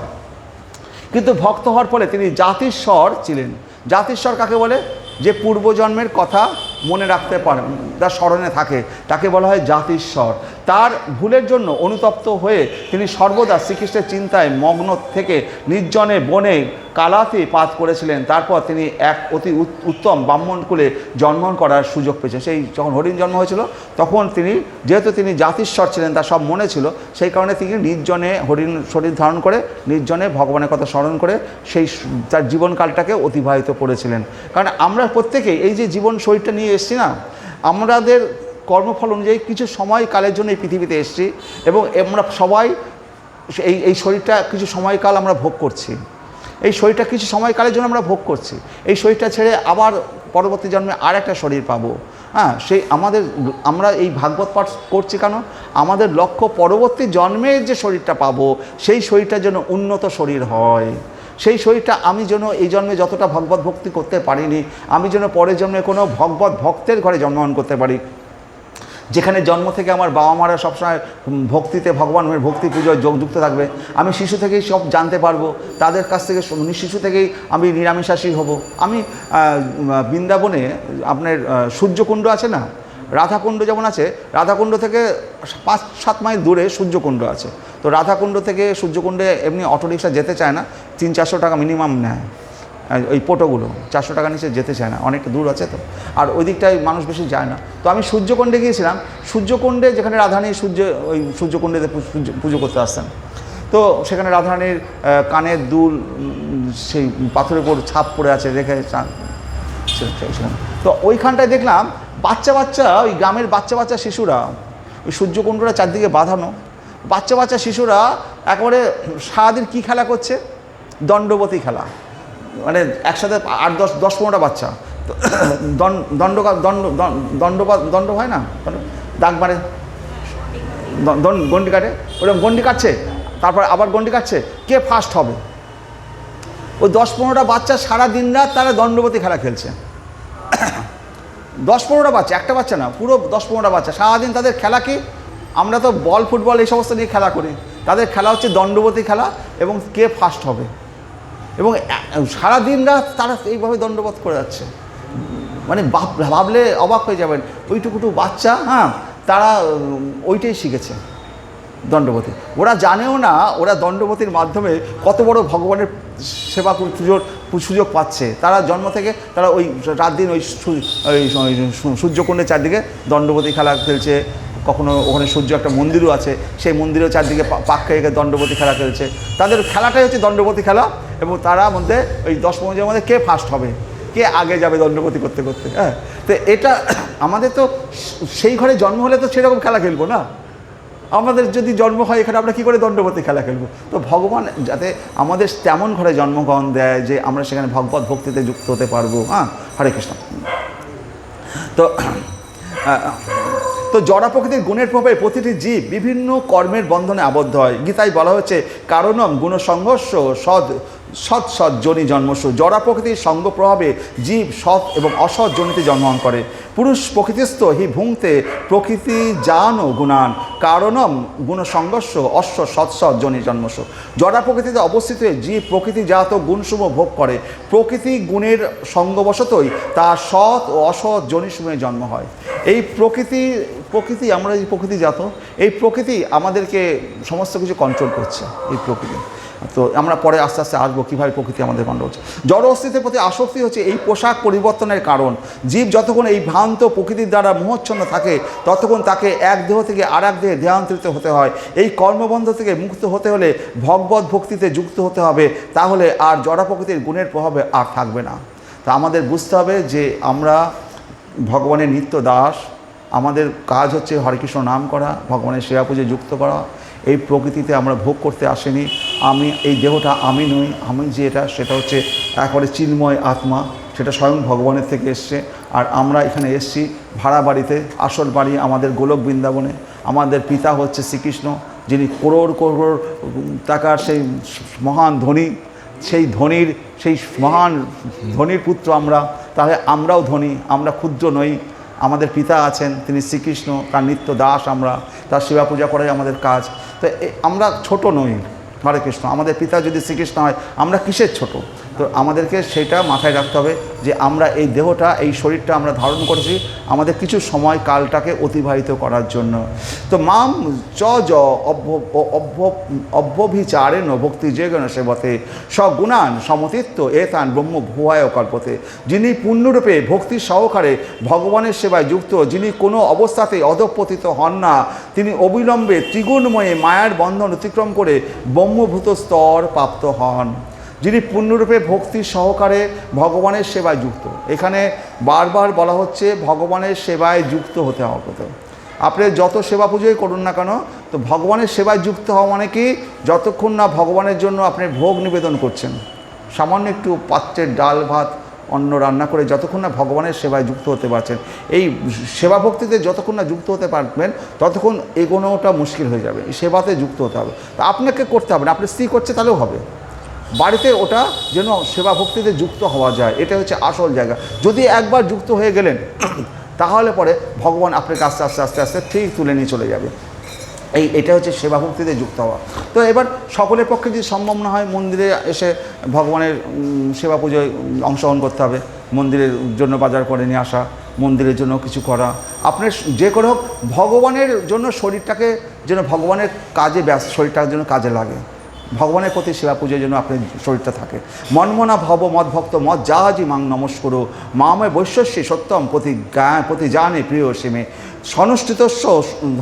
কিন্তু ভক্ত হওয়ার ফলে তিনি জাতিস্বর ছিলেন। জাতিস্বর কাকে বলে? যে পূর্বজন্মের কথা মনে রাখতে পারেন, তার স্মরণে থাকে, তাকে বলা হয় জাতিস্বর। তার ভুলের জন্য অনুতপ্ত হয়ে তিনি সর্বদা শ্রীকৃষ্ণের চিন্তায় মগ্ন থেকে নির্জনে বনে কালাতে পাত করেছিলেন। তারপর তিনি এক অতি উত্তম ব্রাহ্মণকুলে জন্মগ্রহণ করার সুযোগ পেয়েছেন। সেই যখন হরিণ জন্ম হয়েছিল, তখন তিনি, যেহেতু তিনি জাতিস্বর ছিলেন, তার সব মনে ছিল, সেই কারণে তিনি নির্জনে হরিণ শরীর ধারণ করে নির্জনে ভগবানের কথা স্মরণ করে সেই তার জীবনকালটাকে অতিবাহিত করেছিলেন। কারণ আমরা প্রত্যেকেই এই যে জীবন শরীরটা নিয়ে এসেছি না, আমাদের কর্মফল অনুযায়ী কিছু সময়কালের জন্য এই পৃথিবীতে এসেছি এবং আমরা সবাই এই শরীরটা কিছু সময়কাল আমরা ভোগ করছি, এই শরীরটা কিছু সময়কালের জন্য আমরা ভোগ করছি। এই শরীরটা ছেড়ে আবার পরবর্তী জন্মে আর একটা শরীর পাবো, হ্যাঁ, সেই আমরা এই ভাগবত পাঠ করছি কেন? আমাদের লক্ষ্য পরবর্তী জন্মের যে শরীরটা পাবো সেই শরীরটা যেন উন্নত শরীর হয়, সেই শরীরটা আমি যেন এই জন্মে যতটা ভগবত ভক্তি করতে পারিনি আমি যেন পরের জন্মে কোনো ভগবত ভক্তের ঘরে জন্মগ্রহণ করতে পারি, যেখানে জন্ম থেকে আমার বাবা মারা সবসময় ভক্তিতে ভগবানের ভক্তি পুজোয় যুক্ত থাকবে। আমি শিশু থেকেই সব জানতে পারবো, তাদের কাছ থেকে শিশু থেকেই আমি নিরামিষাশী হব। আমি বৃন্দাবনে আপনার সূর্যকুণ্ড আছে না, রাধাকুণ্ড যেমন আছে, রাধাকুণ্ড থেকে 5-7 মাইল দূরে সূর্যকুণ্ড আছে। তো রাধাকুণ্ড থেকে সূর্যকুণ্ডে এমনি অটোরিকশা যেতে চায় না, 300-400 টাকা মিনিমাম নেয় ওই পোটোগুলো, 400 টাকা নিচে যেতে চায় না, অনেক দূর আছে তো, আর ওই দিকটায় মানুষ বেশি যায় না। তো আমি সূর্যকুণ্ডে গিয়েছিলাম, সূর্যকুণ্ডে যেখানে রাধারানী ওই সূর্যকুণ্ডেতে পুজো করতে আসতেন। তো সেখানে রাধারানীর কানের দুল সেই পাথরের উপর ছাপ পড়ে আছে, রেখে তো ওইখানটায় দেখলাম বাচ্চা ওই গ্রামের বাচ্চা শিশুরা ওই সূর্যকুণ্ডটা চারদিকে বাঁধানো, বাচ্চা শিশুরা একেবারে সারাদিন কী খেলা করছে, দণ্ডবতী খেলা, মানে একসাথে 8-10-15টা বাচ্চা দণ্ড হয় না, দাগ মারে, গন্ডি কাটে, ওরকম গন্ডি কাটছে, তারপর আবার গন্ডি কাটছে, কে ফার্স্ট হবে। ওই 10-15টা বাচ্চা সারা দিন রাত তারা দণ্ডবতী খেলা খেলছে। 10-15টা বাচ্চা, একটা বাচ্চা না, পুরো 10-15টা বাচ্চা সারাদিন তাদের খেলা কি, আমরা তো বল ফুটবল এই সমস্ত নিয়ে খেলা করি, তাদের খেলা হচ্ছে দণ্ডবতী খেলা এবং কে ফার্স্ট হবে। এবং সারাদিন রাত তারা এইভাবে দণ্ডবোধ করে যাচ্ছে, মানে ভাবলে অবাক হয়ে যাবেন, ওইটুকুটু বাচ্চা, হ্যাঁ, তারা ওইটাই শিখেছে দণ্ডবতী। ওরা জানেও না ওরা দণ্ডবতীর মাধ্যমে কত বড় ভগবানের সেবা সুযোগ পাচ্ছে। তারা জন্ম থেকে তারা ওই রাত দিন ওই সূর্যকুণ্ডের চারদিকে দণ্ডবতী খেলা খেলছে। কখনো ওখানে সূর্য একটা মন্দিরও আছে, সেই মন্দিরের চারদিকে পাক খেয়ে দণ্ডবতী খেলা খেলছে। তাদের খেলাটাই হচ্ছে দণ্ডবতী খেলা, এবং তারা মধ্যে ওই 10-15 জনের মধ্যে কে ফার্স্ট হবে, কে আগে যাবে দণ্ডবতী করতে করতে। হ্যাঁ, তো এটা আমাদের তো সেই ঘরে জন্ম হলে তো সেরকম খেলা খেলবো না, আমাদের যদি জন্ম হয় এখানে আমরা কী করে দণ্ডবতী খেলা খেলবো। তো ভগবান যাতে আমাদের তেমন ঘরে জন্মগ্রহণ দেয় যে আমরা সেখানে ভগবত ভক্তিতে যুক্ত হতে পারবো। হ্যাঁ, হরে কৃষ্ণ। তো জড়া প্রকৃতির গুণের প্রভাবে প্রতিটি জীব বিভিন্ন কর্মের বন্ধনে আবদ্ধ হয়। গীতায় বলা হচ্ছে কারণম গুণ সংঘর্ষ সৎ যোনি জন্মসু। জড়া প্রকৃতির সঙ্গ প্রভাবে জীব সৎ এবং অসৎ যোনিতে জন্মগ্রহণ করে। পুরুষ প্রকৃতিস্থ হি ভুংতে প্রকৃতি জান ও গুণান কারণম গুণ সংঘর্ষ সৎ যোনি জন্মসু। জড়া প্রকৃতিতে অবস্থিত হয়ে জীব প্রকৃতিজাত গুণসমূহ ভোগ করে। প্রকৃতি গুণের সঙ্গবশতই তার সৎ ও অসৎ যোনিসমূহে জন্ম হয়। এই প্রকৃতি আমরা এই প্রকৃতিজাত, এই প্রকৃতি আমাদেরকে সমস্ত কিছু কন্ট্রোল করছে। এই প্রকৃতি তো আমরা পরে আস্তে আস্তে আসবো কীভাবে প্রকৃতি আমাদের কন্ট্রোল হচ্ছে। জড় অস্তিত্বের প্রতি আসক্তি হচ্ছে এই পোশাক পরিবর্তনের কারণ। জীব যতক্ষণ এই ভ্রান্ত প্রকৃতির দ্বারা মোহচ্ছন্ন থাকে ততক্ষণ তাকে এক দেহ থেকে আর এক দেহে দেহান্তরিত হতে হয়। এই কর্মবন্ধ থেকে মুক্ত হতে হলে ভগবত ভক্তিতে যুক্ত হতে হবে, তাহলে আর জড় প্রকৃতির গুণের প্রভাবে আর থাকবে না। তা আমাদের বুঝতে হবে যে আমরা ভগবানের নিত্য দাস, আমাদের কাজ হচ্ছে হরেকৃষ্ণ নাম করা, ভগবানের সেবা পুজোয় যুক্ত করা। এই প্রকৃতিতে আমরা ভোগ করতে আসিনি। আমি এই দেহটা আমি নই, আমি যে সেটা হচ্ছে একেবারে চিন্ময় আত্মা, সেটা স্বয়ং ভগবানের থেকে এসছে। আর আমরা এখানে এসছি ভাড়া বাড়িতে, আসল বাড়ি আমাদের গোলক বৃন্দাবনে। আমাদের পিতা হচ্ছে শ্রীকৃষ্ণ, যিনি করোড় করোড় টাকার সেই মহান ধনী, সেই মহান ধনীর পুত্র আমরা। তাহলে আমরাও ধনী, আমরা ক্ষুদ্র নই। আমাদের পিতা আছেন, তিনি শ্রীকৃষ্ণ, তার নিত্য দাস আমরা, তার সেবা পূজা করাই আমাদের কাজ। তো আমরা ছোট নই। হরে কৃষ্ণ। আমাদের পিতা যদি শ্রীকৃষ্ণ হয় আমরা কিসের ছোট? তো আমাদেরকে সেটা মাথায় রাখতে হবে যে আমরা এই দেহটা, এই শরীরটা আমরা ধারণ করেছি আমাদের কিছু সময় কালটাকে অতিবাহিত করার জন্য। তো মাম চ অভ্যভিচারেণ ভক্তি যেগণ সেবতে সগুণান সমতীত্ব এতান ব্রহ্ম ভুয়ায় কল্পতে। যিনি পূর্ণরূপে ভক্তি সহকারে ভগবানের সেবায় যুক্ত, যিনি কোনো অবস্থাতেই অধঃপতিত হন না, তিনি অবিলম্বে ত্রিগুণময়ে মায়ার বন্ধন অতিক্রম করে ব্রহ্মভূত স্তর প্রাপ্ত হন। যিনি পূর্ণরূপে ভক্তি সহকারে ভগবানের সেবায় যুক্ত। এখানে বারবার বলা হচ্ছে ভগবানের সেবায় যুক্ত হতে হবে। আপনি যত সেবা পুজোই করুন না কেন, তো ভগবানের সেবায় যুক্ত হওয়া মানে কি, যতক্ষণ না ভগবানের জন্য আপনি ভোগ নিবেদন করছেন, সামান্য একটু পাত্রের ডাল ভাত অন্ন রান্না করে যতক্ষণ না ভগবানের সেবায় যুক্ত হতে পারছেন, এই সেবা ভক্তিতে যতক্ষণ না যুক্ত হতে পারবেন ততক্ষণ এগোনোটা মুশকিল হয়ে যাবে। এই সেবাতে যুক্ত হতে হবে। তা আপনাকে করতে হবে না, আপনি স্ত্রী করছে তাহলেও হবে, বাড়িতে ওটা যেন সেবা ভক্তিতে যুক্ত হওয়া যায়, এটা হচ্ছে আসল জায়গা। যদি একবার যুক্ত হয়ে গেলেন তাহলে পরে ভগবান আপনাকে আস্তে আস্তে আস্তে আস্তে ঠিক তুলে নিয়ে চলে যাবে। এটা হচ্ছে সেবা ভক্তিতে যুক্ত হওয়া। তো এবার সকলের পক্ষে যদি সম্ভব না হয় মন্দিরে এসে ভগবানের সেবা পুজোয় অংশগ্রহণ করতে হবে, মন্দিরের জন্য বাজার করে নিয়ে আসা, মন্দিরের জন্য কিছু করা, আপনার যে করে হোক ভগবানের জন্য শরীরটাকে যেন ভগবানের কাজে ব্যস্ত, শরীরটার জন্য কাজে লাগে, ভগবানের প্রতি সেবা পুজোর জন্য আপনার শরীরটা থাকে। মনমনা ভব মদ ভক্ত মদ জাহাজি মাং নমস্কর মাময় বৈশ্বস্যে সত্যম প্রতি জানে প্রিয় সীমে সনুষ্ঠিতস্ব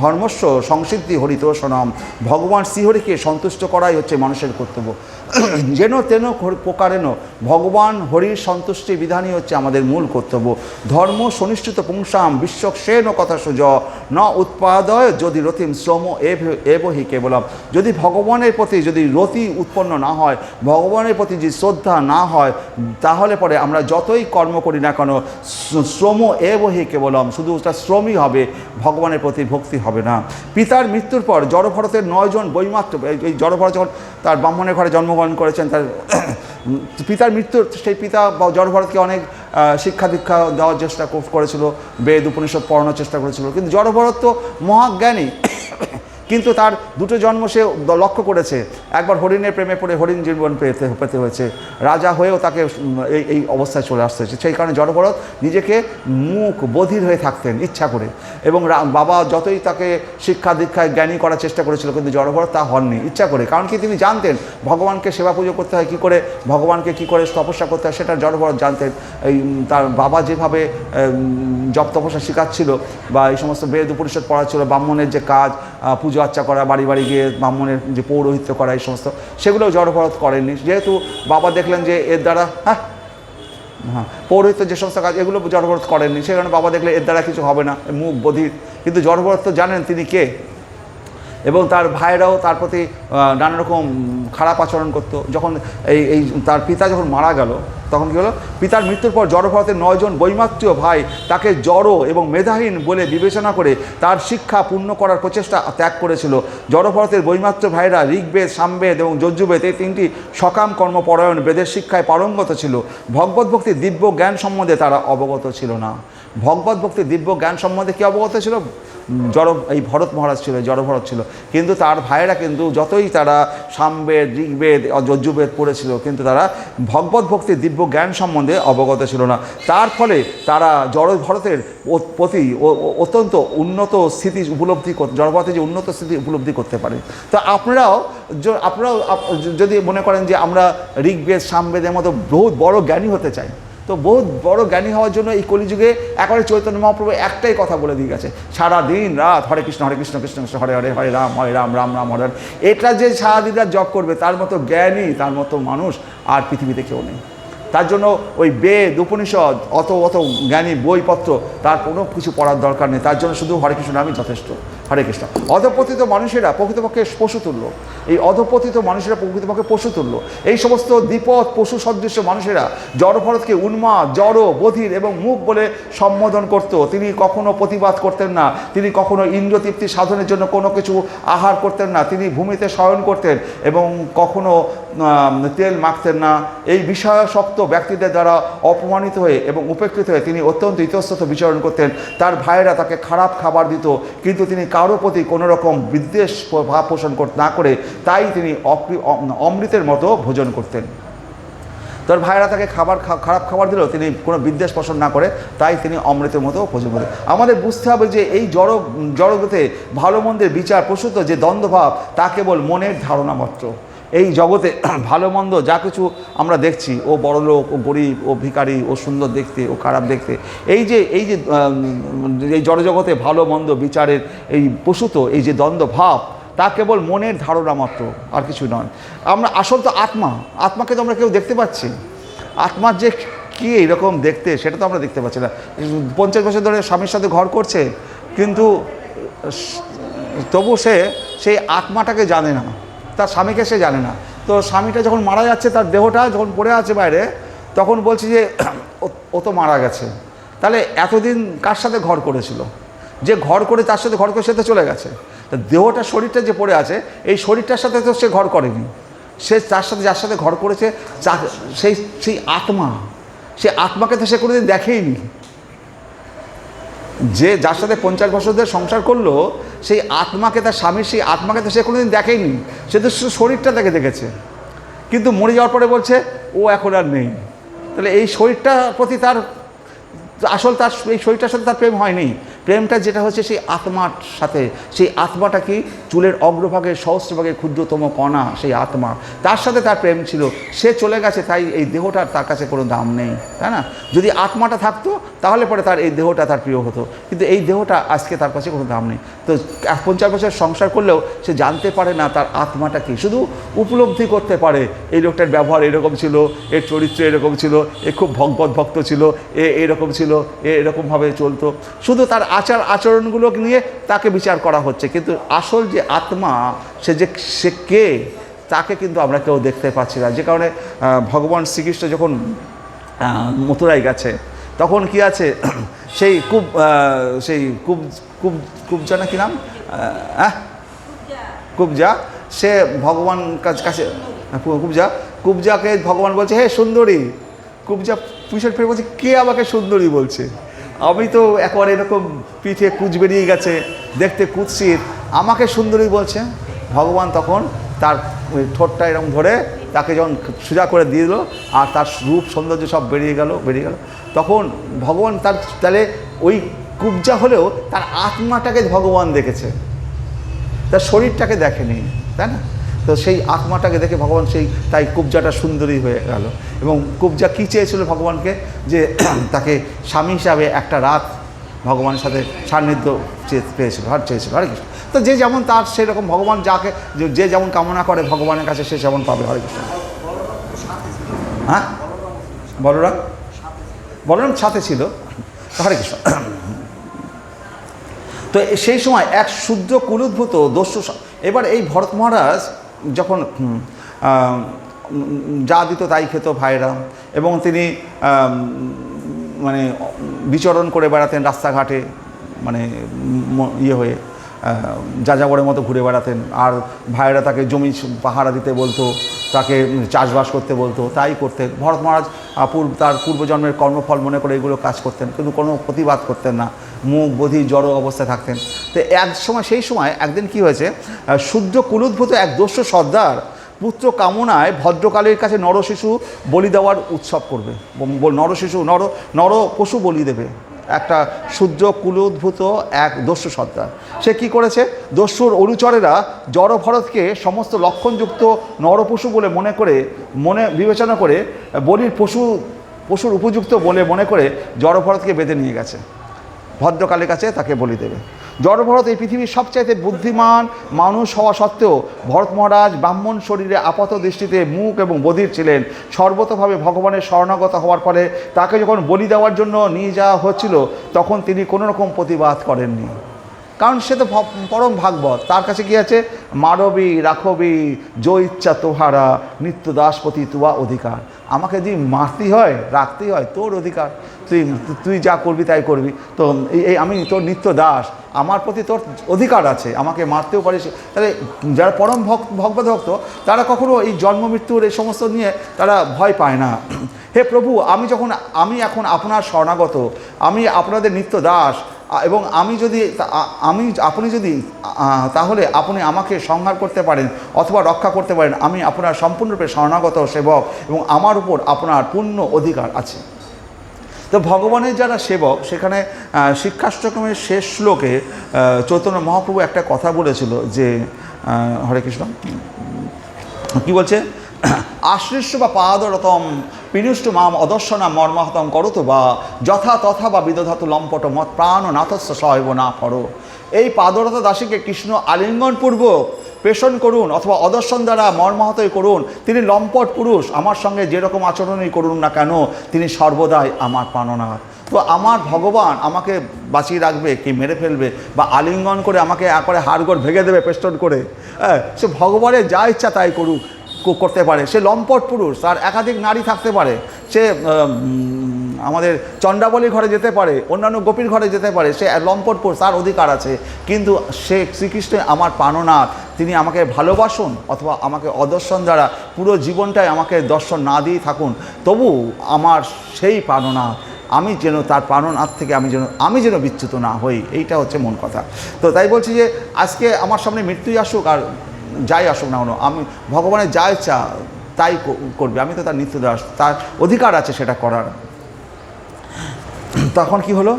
ধর্মস্ব সংসিদ্ধি হরিত সনম। ভগবান শ্রীহরিকে সন্তুষ্ট করাই হচ্ছে মানুষের কর্তব্য। যেন তেন প্রকারেণ ভগবান হরির সন্তুষ্টি বিধানই হচ্ছে আমাদের মূল কর্তব্য। ধর্ম সনিষ্ঠিত পুংসাম বিশ্বক্ষেন কথা সুজ ন উৎপাদয় যদি রতিম শ্রম এবহি কেবলম। যদি ভগবানের প্রতি যদি রতি উৎপন্ন না হয়, ভগবানের প্রতি যদি শ্রদ্ধা না হয়, তাহলে পরে আমরা যতই কর্ম করি না কেন শ্রম এবহি কেবলম, শুধু ওটা শ্রমই হবে, ভগবানের প্রতি ভক্তি হবে না। পিতার মৃত্যুর পর জড়ভরতের 9 জন বৈমাত্র, এই জড়ভরত যখন তার ব্রাহ্মণের ঘরে জন্মগ্রহণ করেছেন, তার পিতার মৃত্যুর সেই পিতা জড়ভরতকে অনেক শিক্ষা দীক্ষা দেওয়ার চেষ্টা করেছিল, বেদ উপনিষদ পড়ানোর চেষ্টা করেছিল, কিন্তু জড়ভরত তো মহাজ্ঞানী, কিন্তু তার দুটো জন্ম সে লক্ষ্য করেছে। একবার হরিণের প্রেমে পড়ে হরিণ জীবন পেতে হয়েছে, রাজা হয়েও তাকে এই অবস্থায় চলে আসতে হয়েছে। সেই কারণে জড়ভরত নিজেকে মুখ বধির হয়ে থাকতেন ইচ্ছা করে, এবং বাবা যতই তাকে শিক্ষা দীক্ষায় জ্ঞানী করার চেষ্টা করেছিল, কিন্তু জড়ভরত তা হননি ইচ্ছা করে। কারণ কি, তিনি জানতেন ভগবানকে সেবা পুজো করতে হয় কী করে, ভগবানকে কী করে তপস্যা করতে হয়, সেটা জড়ভরত জানতেন। এই তার বাবা যেভাবে জপ তপস্যা শেখাচ্ছিল বা এই সমস্ত বেদ উপনিষদ পড়াচ্ছিল, ব্রাহ্মণের যে কাজ পুজো আচ্চা করা, বাড়ি বাড়ি গিয়ে ব্রাহ্মণের যে পৌরোহিত্য করা, এই সমস্ত সেগুলোও জড়ভরত করেননি। যেহেতু বাবা দেখলেন যে এর দ্বারা পৌরোহিত্য যে সমস্ত কাজ এগুলো জড়ভরত করেননি, সেই কারণে বাবা দেখলে এর দ্বারা কিছু হবে না, মুখ বধির। কিন্তু জড়ভরত তো জানেন তিনি কে, এবং তার ভাইরাও তার প্রতি নানা রকম খারাপ আচরণ করতো। যখন এই তার পিতা যখন মারা গেল, তখন কী হলো, পিতার মৃত্যুর পর জড়ভরতের 9 জন বৈমাত্রীয় ভাই তাকে জড় এবং মেধাহীন বলে বিবেচনা করে তার শিক্ষা পূর্ণ করার প্রচেষ্টা ত্যাগ করেছিল। জড়ভরতের বৈমাত্র ভাইরা ঋগ্বেদ, সামবেদ এবং যজুর্বেদ এই 3টি সকাম কর্মপরায়ণ বেদের শিক্ষায় পারঙ্গত ছিল। ভগবত ভক্তির দিব্য জ্ঞান সম্বন্ধে তারা অবগত ছিল না। ভগবত ভক্তির দিব্য জ্ঞান সম্বন্ধে কী অবগত ছিল? এই ভরত মহারাজ ছিল, জড়ভরত ছিল। কিন্তু তার ভাইয়েরা কিন্তু যতই তারা সামবেদ, ঋগ্বেদ, যজুর্বেদ পড়েছিল, কিন্তু তারা ভগবত ভক্তির দিব্য জ্ঞান সম্বন্ধে অবগত ছিল না। তার ফলে তারা জড়ভরতের প্রতি অত্যন্ত উন্নত স্থিতি উপলব্ধি জড়ভরতের যে উন্নত স্থিতি উপলব্ধি করতে পারে। তো আপনারাও যদি মনে করেন যে আমরা ঋগ্বেদ, সামবেদের মতো বহুত বড় জ্ঞানী হতে চাই, তো বহুত বড় জ্ঞানী হওয়ার জন্য এই কলিযুগে একবারে চৈতন্য মহাপ্রভু একটাই কথা বলে দিয়ে গেছে, সারাদিন রাত হরে কৃষ্ণ কৃষ্ণ কৃষ্ণ হরে হরে, হরে রাম রাম রাম হরে। এটা যে সারাদিন রাত জপ করবে, তার মতো জ্ঞানী, তার মতো মানুষ আর পৃথিবীতে কেউ নেই। তার জন্য ওই বেদ উপনিষদ অত জ্ঞানী বইপত্র তার কোনো কিছু পড়ার দরকার নেই। তার জন্য শুধু হরে কৃষ্ণ নামই যথেষ্ট। হরে কৃষ্ণ। অধপতিত মানুষেরা প্রকৃতপক্ষে পশুতুল্য। এই অধপতিত মানুষেরা প্রকৃতপক্ষে পশুতুল্য। এই সমস্ত দ্বিপদ পশু সদৃশ্য মানুষেরা জড়ভরতকে উন্মাদ, জড়, বধির এবং মুখ বলে সম্বোধন করত। তিনি কখনো প্রতিবাদ করতেন না, তিনি কখনো ইন্দ্রতৃপ্তি সাধনের জন্য কোনো কিছু আহার করতেন না, তিনি ভূমিতে শয়ন করতেন এবং কখনো তেল মাখতেন না। এই বিষয়াসক্ত ব্যক্তিদের দ্বারা অপমানিত হয়ে এবং উপেক্ষিত হয়ে তিনি অত্যন্ত ইতস্তত বিচরণ করতেন। তার ভাইয়েরা তাকে খারাপ খাবার দিত, কিন্তু তিনি কারো প্রতি কোনো রকম বিদ্বেষ ভাব পোষণ না করে তাই তিনি অমৃতের মতো ভোজন করতেন। তার ভাইয়েরা তাকে খারাপ খাবার দিলেও তিনি কোনো বিদ্বেষ পোষণ না করে তাই তিনি অমৃতের মতো ভোজন করতেন। আমাদের বুঝতে হবে যে এই জড়গতে ভালো মন্দের বিচার প্রসূত যে দ্বন্দ্বভাব তা কেবল মনের ধারণা মাত্র। এই জগতে ভালো মন্দ যা কিছু আমরা দেখছি, ও বড়লোক, ও গরিব, ও ভিখারি, ও সুন্দর দেখতে, ও খারাপ দেখতে, এই যে এই জড়জগতে ভালো মন্দ বিচারের এই প্রসূত এই যে দ্বন্দ্ব ভাব, তা কেবল মনের ধারণা মাত্র, আর কিছু নয়। আমরা আসল তো আত্মাকে তো আমরা কেউ দেখতে পাচ্ছি। আত্মার যে কী এইরকম দেখতে সেটা তো আমরা দেখতে পাচ্ছি না। 50 বছর ধরে স্বামীর সাথে ঘর করছে, কিন্তু তবু সে সেই আত্মাটাকে জানে না, তার স্বামীকে সে জানে না। তো স্বামীটা যখন মারা যাচ্ছে, তার দেহটা যখন পড়ে আছে বাইরে, তখন বলছে যে ও ও তো মারা গেছে, তাহলে এতদিন কার সাথে ঘর করেছিল? যে ঘর করে তার সাথে ঘর করে সে তো চলে গেছে। তা দেহটা, শরীরটা যে পড়ে আছে, এই শরীরটার সাথে তো সে ঘর করেনি। সে তার সাথে যার সাথে ঘর করেছে সেই সেই আত্মা, সে আত্মাকে তো সে কোনোদিন দেখেইনি। যে যার সাথে 50 বছর ধরে সংসার করলো, সেই আত্মাকে, তার স্বামীর সেই আত্মাকে তো সে কোনোদিন দেখেইনি। সে তো শরীরটা তাকে দেখেছে, কিন্তু মরে যাওয়ার পরে বলছে ও এখন আর নেই। তাহলে এই শরীরটার প্রতি তার তার এই শরীরটার সাথে তার প্রেম হয়নি। প্রেমটা যেটা হচ্ছে সেই আত্মার সাথে। সেই আত্মাটা কি? চুলের অগ্রভাগের সহস্রভাগের ক্ষুদ্রতম কণা, সেই আত্মা, তার সাথে তার প্রেম ছিল। সে চলে গেছে, তাই এই দেহটার তার কাছে কোনো দাম নেই, তাই না? যদি আত্মাটা থাকতো তাহলে পরে তার এই দেহটা তার প্রিয় হতো, কিন্তু এই দেহটা আজকে তার কাছে কোনো দাম নেই। তো 50 বছর সংসার করলেও সে জানতে পারে না তার আত্মাটা কি, শুধু উপলব্ধি করতে পারে এই লোকটার ব্যবহার এরকম ছিল, এর চরিত্র এরকম ছিল, এ খুব ভগবত ভক্ত ছিল, এরকম ছিল, এরকমভাবে চলতো, শুধু তার আচার আচরণগুলো নিয়ে তাকে বিচার করা হচ্ছে। কিন্তু আসল যে আত্মা, সে কে, তাকে কিন্তু আমরা কেউ দেখতে পাচ্ছি না। যে কারণে ভগবান শ্রীকৃষ্ণ যখন মথুরায় গেছে, তখন কি আছে, সেই কুবজা না কি নাম, কুবজা, সে ভগবান কাছে কুবজাকে ভগবান বলছে, হে সুন্দরী। কুবজা পিছন ফিরে বলছে, কে আমাকে সুন্দরী বলছে? আমি তো একবার এরকম পিঠে কুচ বেরিয়ে গেছে, দেখতে কুৎসিত, আমাকে সুন্দরী বলছে। ভগবান তখন তার ঠোঁটটা এরকম ধরে তাকে যখন সোজা করে দিয়ে দিল, আর তার রূপ সৌন্দর্য সব বেরিয়ে গেল। তখন ভগবান তাহলে ওই কুবজা হলেও তার আত্মাটাকে ভগবান দেখেছে, তার শরীরটাকে দেখেনি, তাই না? তো সেই আত্মাটাকে দেখে ভগবান তাই কুবজাটা সুন্দরী হয়ে গেল। এবং কুবজা কী চেয়েছিল ভগবানকে? যে তাকে স্বামী হিসাবে একটা রাত ভগবানের সাথে সান্নিধ্য চেয়েছিল, চেয়েছিল। হরে কৃষ্ণ। তো যে যেমন তার সেরকম ভগবান যাকে যে যেমন কামনা করে ভগবানের কাছে সে যেমন পাবে। হরে কৃষ্ণ। হ্যাঁ, বলরাম সাথে ছিল। হরে কৃষ্ণ। তো সেই সময় এক শুদ্ধ কুলোদ্ভূত দস্যু, এবার এই ভরত মহারাজ যখন যা দিত তাই খেত ভাইরা, এবং তিনি মানে বিচরণ করে বেড়াতেন রাস্তাঘাটে, মানে হয়ে যাযাবরের মতো ঘুরে বেড়াতেন। আর ভাইয়েরা তাকে জমি পাহারা দিতে বলতো, তাকে চাষবাস করতে বলতো, তাই করতে ভরত মহারাজ তার পূর্বজন্মের কর্মফল মনে করে এগুলো কাজ করতেন, কিন্তু কোনো প্রতিবাদ করতেন না, মুখ বধির জড় অবস্থায় থাকতেন। তো সেই সময় একদিন কি হয়েছে, শুদ্ধ কুলোদ্ভূত এক দস্যু সর্দার পুত্র কামনায় ভদ্রকালীর কাছে নরশিশু বলি দেওয়ার উৎসব করবে। নর পশু বলি দেবে। একটা শুদ্ধ কুলোদ্ভূত এক দস্যু সর্দার, সে কি করেছে, দস্যুর অনুচরেরা জড় ভরতকে সমস্ত লক্ষণযুক্ত নরপশু বলে মনে বিবেচনা করে বলির পশুর উপযুক্ত বলে মনে করে জড় ভরতকে বেঁধে নিয়ে গেছে, ভদ্রকালের কাছে তাকে বলি দেবে। জড়ভরত এই পৃথিবীর সবচাইতে বুদ্ধিমান মানুষ হওয়া সত্ত্বেও ভরত মহারাজ ব্রাহ্মণ শরীরে আপাত দৃষ্টিতে মুখ এবং বধির ছিলেন। সর্বতভাবে ভগবানের শরণাগত হওয়ার ফলে তাকে যখন বলি দেওয়ার জন্য নিয়ে যাওয়া হচ্ছিল, তখন তিনি কোনো রকম প্রতিবাদ করেননি, কারণ সে তো পরম ভাগবত। তার কাছে কি আছে, মারবি রাখবি যো ইচ্ছা তোহারা নিত্য দাসপতি তুয়া অধিকার। আমাকে যদি মারতেই হয়, রাখতেই হয়, তোর অধিকার, তুই যা করবি তাই করবি। তো আমি তোর নিত্য দাস, আমার প্রতি তোর অধিকার আছে, আমাকে মারতেও পারিস। তাহলে যারা পরম ভক্ত তারা কখনো এই জন্ম মৃত্যুর এই সমস্ত নিয়ে তারা ভয় পায় না। হে প্রভু, আমি এখন আপনার শরণাগত, আমি আপনাদের নিত্য দাস, এবং আপনি যদি তাহলে আপনি আমাকে সংহার করতে পারেন অথবা রক্ষা করতে পারেন। আমি আপনার সম্পূর্ণরূপে শরণাগত সেবক, এবং আমার উপর আপনার পূর্ণ অধিকার আছে। তো ভগবানের যারা সেবক, সেখানে শিক্ষাষ্টকমের শেষ শ্লোকে চৈতন্য মহাপ্রভু একটা কথা বলেছিল যে, হরে কৃষ্ণ, কি বলছে, আশ্লিষ্ট বা পাদরতম পিনুষ্ট মাম অদর্শনা মর্মাহতম করত বা যথা তথা বা বিদধাতু লম্পট মত প্রাণ নাথস্য সহব না করো। এই পাদরত দাসীকে কৃষ্ণ আলিঙ্গনপূর্বক পেষণ করুন অথবা অদর্শন দ্বারা মর্মাহতই করুন, তিনি লম্পট পুরুষ, আমার সঙ্গে যেরকম আচরণই করুন না কেন, তিনি সর্বদাই আমার প্রাণনাথ। তো আমার ভগবান আমাকে বাঁচিয়ে রাখবে কি মেরে ফেলবে, বা আলিঙ্গন করে আমাকে একবারে হাড়গোড় ভেঙে দেবে পেষ্টন করে, সে ভগবানের যা ইচ্ছা তাই করতে পারে। সে লম্পট পুরুষ, তার একাধিক নারী থাকতে পারে, সে আমাদের চণ্ডাবলীর ঘরে যেতে পারে, অন্যান্য গোপীর ঘরে যেতে পারে, সে লম্পট পর তার অধিকার আছে, কিন্তু সে শ্রীকৃষ্ণ আমার প্রাণনাথ, তিনি আমাকে ভালোবাসুন অথবা আমাকে অদর্শন দ্বারা পুরো জীবনটাই আমাকে দর্শন না দিয়ে থাকুন, তবু আমার সেই প্রাণনাথ, আমি যেন তার প্রাণনাথ থেকে আমি যেন বিচ্যুত না হই, এইটা হচ্ছে মূল কথা। তো তাই বলছি যে আজকে আমার সামনে মৃত্যুই আসুক আর যাই আসুক না কেন, আমি ভগবানের যা ইচ্ছা তাই করবে, আমি তো তার নিত্য দাস, তার অধিকার আছে সেটা করার। তখন কি হলো,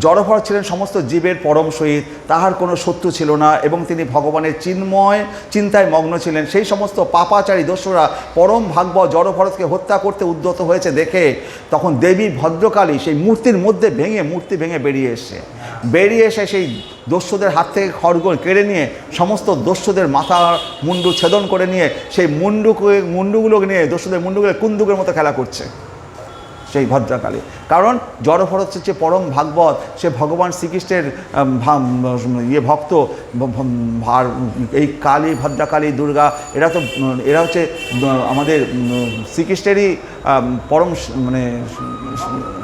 জড়ভরত ছিলেন সমস্ত জীবের পরম সহিত, তাহার কোনো শত্রু ছিল না এবং তিনি ভগবানের চিন্ময় চিন্তায় মগ্ন ছিলেন। সেই সমস্ত পাপাচারী দস্যুরা পরম ভাগবত জড়ভরতকে হত্যা করতে উদ্যত হয়েছে দেখে তখন দেবী ভদ্রকালী সেই মূর্তি ভেঙে বেরিয়ে এসে সেই দস্যুদের হাত থেকে খড়গ কেড়ে নিয়ে সমস্ত দস্যুদের মাথা মুন্ডু ছেদন করে নিয়ে সেই মুন্ডুগুলোকে নিয়ে দস্যুদের মুন্ডুগুলো কুন্দুকের মতো খেলা করছে সেই ভদ্রকালী। কারণ জড়ভরত হচ্ছে পরম ভাগবত, সে ভগবান শ্রীকৃষ্ণের ভক্ত। আর এই কালী, ভদ্রকালী, দুর্গা এরা হচ্ছে আমাদের শ্রীকৃষ্ণেরই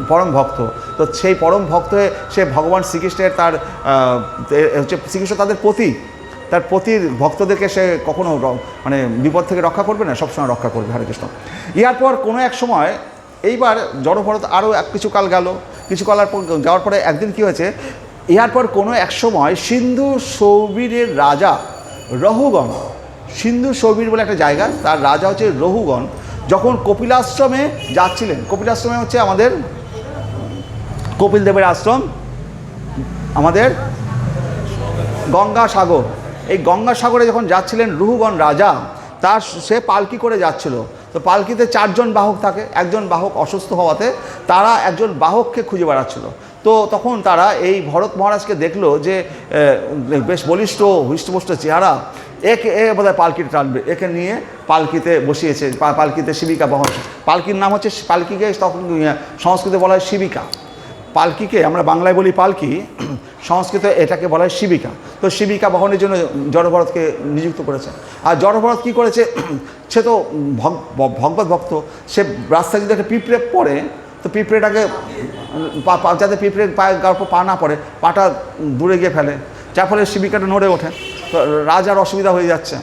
পরম ভক্ত। তো সেই পরম ভক্ত হয়ে সে ভগবান শ্রীকৃষ্ণের তার হচ্ছে শ্রীকৃষ্ণ তাদের তার পতির ভক্তদেরকে সে কখনো বিপদ থেকে রক্ষা করবে না, সবসময় রক্ষা করবে। হরে কৃষ্ণ। ইয়ার পর কোনো এক সময় এইবার জড়ভরত আরও কিছু কাল যাওয়ার পরে একদিন কী হয়েছে, ইহার পর কোনো এক সময় সিন্ধু সৌবীরের রাজা রহুগণ, সিন্ধু সৌবীর বলে একটা জায়গা, তার রাজা হচ্ছে রহুগণ, যখন কপিলাশ্রমে যাচ্ছিলেন, কপিলাশ্রমে হচ্ছে আমাদের কপিল দেবের আশ্রম, আমাদের গঙ্গাসাগর, এই গঙ্গাসাগরে যখন যাচ্ছিলেন রহুগণ রাজা, সে পালকি করে যাচ্ছিল। তো পালকিতে 4 জন বাহক থাকে, একজন বাহক অসুস্থ হওয়াতে তারা একজন বাহককে খুঁজে বেড়াচ্ছিল। তো তখন তারা এই ভরত মহারাজকে দেখলো যে বেশ বলিষ্ঠ হৃষ্টপুষ্ট চেহারা, এ বোধহয় পালকিটা টানবে, একে নিয়ে পালকিতে বসিয়েছে, পালকিতে শিবিকা বহন। পালকির নাম হচ্ছে, পালকিকে তখন সংস্কৃতে বলা হয় শিবিকা। পালকিকে আমরা বাংলায় বলি পালকি, সংস্কৃতে এটাকে বলা হয় শিবিকা। তো শিবিকা বহনের জন্য জড়ভরতকে নিযুক্ত করেছে। আর জড়ভরত কী করেছে, সে তো ভগবত ভক্ত, সে রাস্তায় যদি একটা পিঁপড়ে পড়ে, তো পিঁপড়েটাকে যাতে পিঁপড়ে পায়ে পা না পড়ে, পাটা দূরে গিয়ে ফেলে, যার ফলে শিবিকাটা নড়ে ওঠে। তো রাজার অসুবিধা হয়ে যাচ্ছে।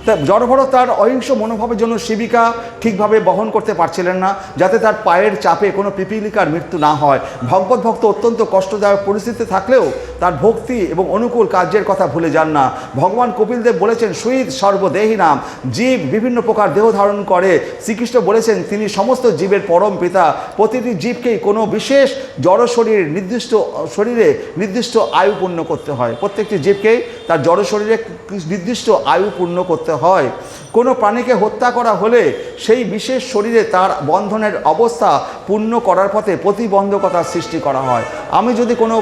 তা জড়ভরত তার অহিংস মনোভাবের জন্য শিবিকা ঠিকভাবে বহন করতে পারছিলেন না, যাতে তার পায়ের চাপে কোনো পিপীলিকার মৃত্যু না হয়। ভগবত ভক্ত অত্যন্ত কষ্টদায়ক পরিস্থিতিতে থাকলেও তার ভক্তি এবং অনুকূল কার্যের কথা ভুলে যান না। ভগবান কপিলদেব বলেছেন, সুইত সর্বদেহী নাম, জীব বিভিন্ন প্রকার দেহ ধারণ করে। শ্রীকৃষ্ণ বলেছেন তিনি সমস্ত জীবের পরম পিতা। প্রতিটি জীবকেই কোনো বিশেষ জড় শরীরে নির্দিষ্ট আয়ু পূর্ণ করতে হয়। প্রত্যেকটি জীবকেই তার জড় শরীরে নির্দিষ্ট আয়ু পূর্ণ করতে হয়। কোনো প্রাণীকে হত্যা করা হলে সেই বিশেষ শরীরে তার বন্ধনের অবস্থা পূর্ণ করার পথে প্রতিবন্ধকতার সৃষ্টি করা হয়। আমি যদি কোনো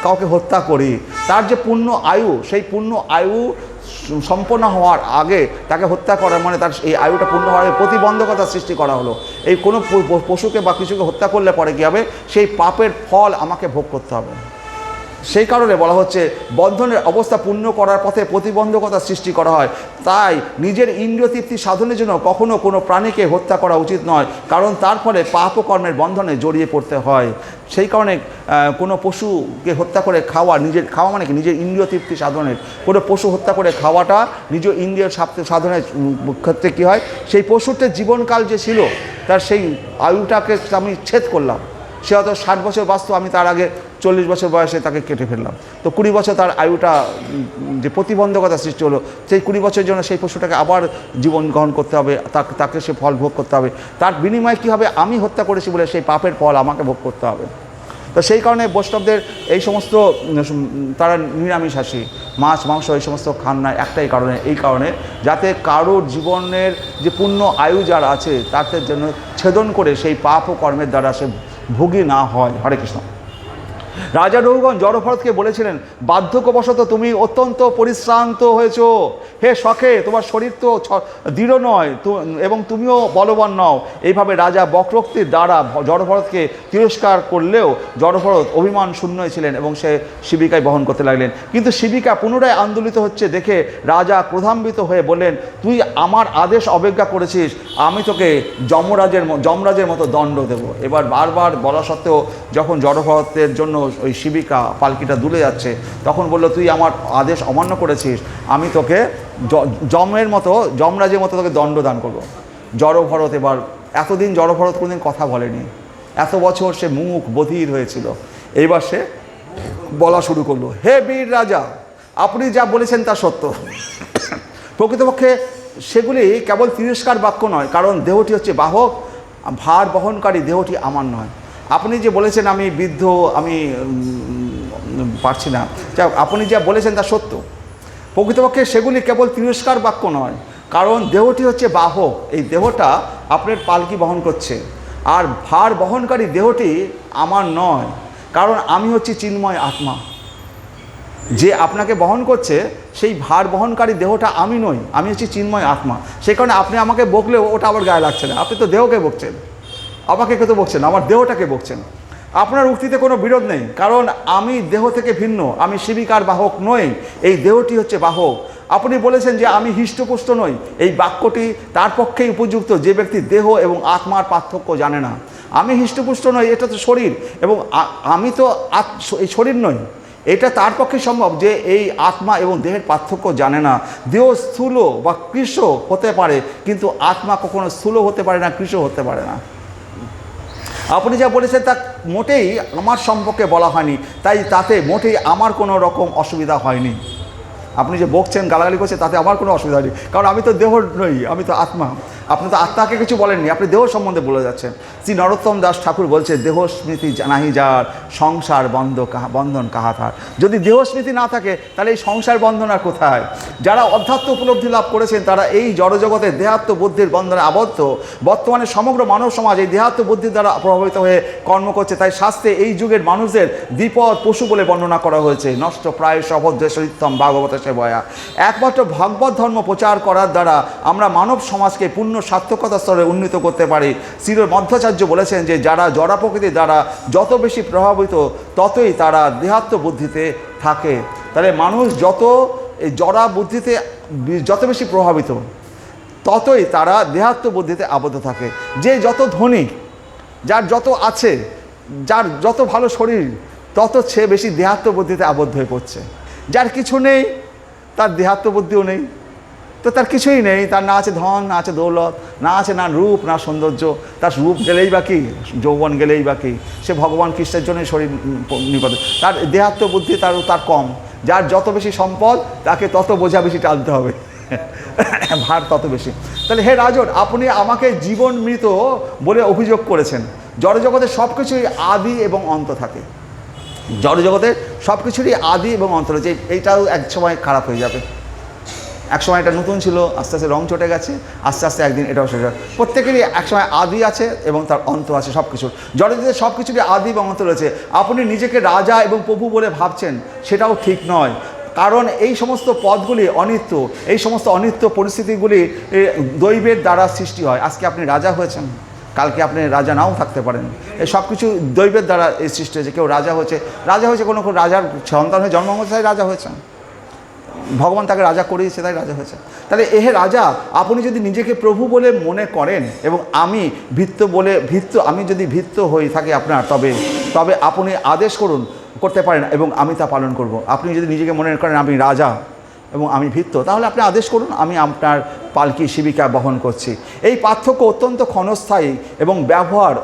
কাউকে হত্যা করি, তার যে পূর্ণ আয়ু, সেই পূর্ণ আয়ু সম্পন্ন হওয়ার আগে তাকে হত্যা করার তার এই আয়ুটা পূর্ণ হওয়ার আগে প্রতিবন্ধকতার সৃষ্টি করা হলো। এই কোনো পশুকে বা কিছুকে হত্যা করলে পরে কী হবে, সেই পাপের ফল আমাকে ভোগ করতে হবে। সেই কারণে বলা হচ্ছে বন্ধনের অবস্থা পূর্ণ করার পথে প্রতিবন্ধকতা সৃষ্টি করা হয়। তাই নিজের ইন্দ্রিয় তৃপ্তি সাধনের জন্য কখনো কোনো প্রাণীকে হত্যা করা উচিত নয়, কারণ তার ফলে পাপ ও কর্মের বন্ধনে জড়িয়ে পড়তে হয়। সেই কারণে কোনো পশুকে হত্যা করে খাওয়া, খাওয়া মানে কি, নিজের ইন্দ্রিয় তৃপ্তি সাধনের। কোনো পশু হত্যা করে খাওয়াটা নিজের ইন্দ্রিয় সাধনের ক্ষেত্রে কী হয়, সেই পশুটির জীবনকাল যে ছিল তার সেই আয়ুটাকে আমি ছেদ করলাম। সে হয়তো 60 বছর বাঁচত, আমি তার আগে 40 বছর বয়সে তাকে কেটে ফেললাম। তো 20 বছর তার আয়ুটা যে প্রতিবন্ধকতা সৃষ্টি হলো, সেই 20 বছরের জন্য সেই পশুটাকে আবার জীবন গ্রহণ করতে হবে, তাকে সে ফল ভোগ করতে হবে। তার বিনিময়ে কী হবে, আমি হত্যা করেছি বলে সেই পাপের ফল আমাকে ভোগ করতে হবে। তো সেই কারণে বৈষ্ণবদের এই সমস্ত, তারা নিরামিষাশী, মাছ মাংস এই সমস্ত খান না একটাই কারণে, এই কারণে যাতে কারোর জীবনের যে পূর্ণ আয়ু যার আছে তাদের জন্য ছেদন করে সেই পাপ ও কর্মের দ্বারা সে ভোগী না হয়। হরে কৃষ্ণ। রাজা রহুগণ জড়ভরতকে বলেছিলেন, বার্ধক্যবশত তুমি অত্যন্ত পরিশ্রান্ত হয়েছ। হে সখে, তোমার শরীর তো দৃঢ় নয় এবং তুমিও বলবান নও। এইভাবে রাজা বক্রোক্তির দ্বারা জড়ভরতকে তিরস্কার করলেও জড়ভরত অভিমান শূন্যই ছিলেন এবং সে শিবিকায় বহন করতে লাগলেন। কিন্তু শিবিকা পুনরায় আন্দোলিত হচ্ছে দেখে রাজা ক্রোধান্বিত হয়ে বললেন, তুই আমার আদেশ অবজ্ঞা করেছিস, আমি তোকে যমরাজের মতো দণ্ড দেব। এবার বারবার বলা সত্ত্বেও যখন জড়ভরতের জন্য ওই শিবিকা পালকিটা দুলে যাচ্ছে, তখন বলল, তুই আমার আদেশ অমান্য করেছিস, আমি তোকে যমরাজের মতো তোকে দণ্ড দান করবো। জড়ভরত এবার, এতদিন জড়ভরত কোনোদিন কথা বলেনি, এত বছর সে মুখ বধির হয়েছিল, এইবার সে বলা শুরু করলো, হে বীর রাজা, আপনি যা বলেছেন তা সত্য। প্রকৃতপক্ষে সেগুলি কেবল তিরস্কার বাক্য নয়, কারণ দেহটি হচ্ছে বাহক, ভার বহনকারী, দেহটি আমার নয়। আপনি যে বলেছেন আমি বৃদ্ধ, আমি পারছি না, আপনি যা বলেছেন তা সত্য। প্রকৃতপক্ষে সেগুলি কেবল তিরস্কার বাক্য নয়, কারণ দেহটি হচ্ছে বাহক, এই দেহটা আপনার পালকি বহন করছে, আর ভার বহনকারী দেহটি আমার নয়, কারণ আমি হচ্ছি চিন্ময় আত্মা। যে আপনাকে বহন করছে সেই ভার বহনকারী দেহটা আমি নই, আমি হচ্ছি চিন্ময় আত্মা। সেই কারণে আপনি আমাকে বকলেও ওটা আবার গায়ে লাগছে না, আপনি তো দেহকে বকছেন, আমাকে কে তো বকছেন, আমার দেহটাকে বকছেন। আপনার উক্তিতে কোনো বিরোধ নেই, কারণ আমি দেহ থেকে ভিন্ন, আমি শিবিকার বাহক নই, এই দেহটি হচ্ছে বাহক। আপনি বলেছেন যে আমি হৃষ্টপুষ্ট নই, এই বাক্যটি তার পক্ষেই উপযুক্ত যে ব্যক্তি দেহ এবং আত্মার পার্থক্য জানে না। আমি হৃষ্টপুষ্ট নই, এটা তো শরীর, এবং আমি তো এই শরীর নই, এটা তার পক্ষে সম্ভব যে এই আত্মা এবং দেহের পার্থক্য জানে না। দেহ স্থূল বা কৃশ হতে পারে, কিন্তু আত্মা কখনো স্থূল হতে পারে না, কৃশ হতে পারে না। আপনি যা বলেছেন তা মোটেই আমার সম্পর্কে বলা হয়নি, তাই তাতে মোটেই আমার কোনো রকম অসুবিধা হয়নি। আপনি যে বকছেন, গালাগালি করছেন, তাতে আমার কোনো অসুবিধা নেই, কারণ আমি তো দেহ নই, আমি তো আত্মা। আপনি তো আত্মাকে কিছু বলেননি, আপনি দেহ সম্বন্ধে বলে যাচ্ছেন। শ্রী নরোত্তম দাস ঠাকুর বলছে, দেহ স্মৃতি নাহি যার, সংসার বন্ধন কাহাতার। যদি দেহ স্মৃতি না থাকে তাহলে এই সংসার বন্ধন আর কোথায়? যারা অধ্যাত্ম উপলব্ধি লাভ করেছেন তারা এই জড়জগতের দেহাত্ম বুদ্ধির বন্ধনে আবদ্ধ। বর্তমানে সমগ্র মানব সমাজ এই দেহাত্ম বুদ্ধির দ্বারা প্রভাবিত হয়ে কর্ম করছে, তাই শাস্ত্রে এই যুগের মানুষদের দ্বিপদ পশু বলে বর্ণনা করা হয়েছে। নষ্ট প্রায় সভদ্রেশ্বরিত্তম ভাগবত সেবয়া। একমাত্র ভাগবত ধর্ম প্রচার করার দ্বারা আমরা মানব সমাজকে পূর্ণ সার্থকতা স্তরে উন্নীত করতে পারি। শ্রী মধ্বাচার্য বলেছেন যে যারা জড়া প্রকৃতির দ্বারা যত বেশি প্রভাবিত, ততই তারা দেহাত্ম বুদ্ধিতে থাকে। তাহলে মানুষ যত এই জড়া বুদ্ধিতে যত বেশি প্রভাবিত, ততই তারা দেহাত্ম বুদ্ধিতে আবদ্ধ থাকে। যে যত ধনী, যার যত আছে, যার যত ভালো শরীর, তত সে বেশি দেহাত্ম বুদ্ধিতে আবদ্ধ হয়ে পড়ছে। যার কিছু নেই, তার দেহাত্ম বুদ্ধিও নেই, তো তার কিছুই নেই, তার না আছে ধন, না আছে দৌলত, না আছে না রূপ, না সৌন্দর্য। তার রূপ গেলেই বাকি, যৌবন গেলেই বাকি, সে ভগবান কৃষ্ণের জন্যই শরীর নিপদ। তার দেহাত্ম বুদ্ধি তার কম। যার যত বেশি সম্পদ, তাকে তত বোঝা বেশি টানতে হবে, ভার তত বেশি। তাহলে হে রাজন, আপনি আমাকে জীবন মৃত বলে অভিযোগ করেছেন। জড়জগতের সব কিছুই আদি এবং অন্ত থাকে, জড়জগতের সব কিছুরই আদি এবং অন্ত রয়েছে। এইটাও এক সময় খারাপ হয়ে যাবে, এক সময় এটা নতুন ছিল, আস্তে আস্তে রং চটে গেছে, আস্তে আস্তে একদিন এটাও শেষ হবে। প্রত্যেকেরই এক সময় আদি আছে এবং তার অন্ত আছে, সব কিছুর। জড়জগতের সব কিছুরই আদি এবং অন্ত রয়েছে। আপনি নিজেকে রাজা এবং প্রভু বলে ভাবছেন, সেটাও ঠিক নয়, কারণ এই সমস্ত পদগুলি অনিত্য। এই সমস্ত অনিত্য পরিস্থিতিগুলি দৈবের দ্বারা সৃষ্টি হয়। আজকে আপনি রাজা হয়েছেন, কালকে আপনি রাজা নাও থাকতে পারেন। এই সব কিছু দৈবের দ্বারা এই সৃষ্টি হয়েছে। কেউ রাজা হয়েছে কোনো রাজার সন্তান হয়ে জন্ম হয়েছে, তাই রাজা হয়েছেন। ভগবান তাকে রাজা করিয়েছে, তাই রাজা হয়েছে। তাহলে এহে রাজা, আপনি যদি নিজেকে প্রভু বলে মনে করেন এবং আমি আমি যদি ভিত্ত হয়ে থাকি আপনার, তবে আপনি আদেশ করতে পারেন এবং আমি তা পালন করব। আপনি যদি নিজেকে মনে করেন আমি রাজা এবং আমি ভিত্ত, তাহলে আপনি আদেশ করুন, আমি আপনার পালকি শিবিকা বহন করছি। এই পার্থক্য অত্যন্ত ক্ষণস্থায়ী এবং ব্যবহার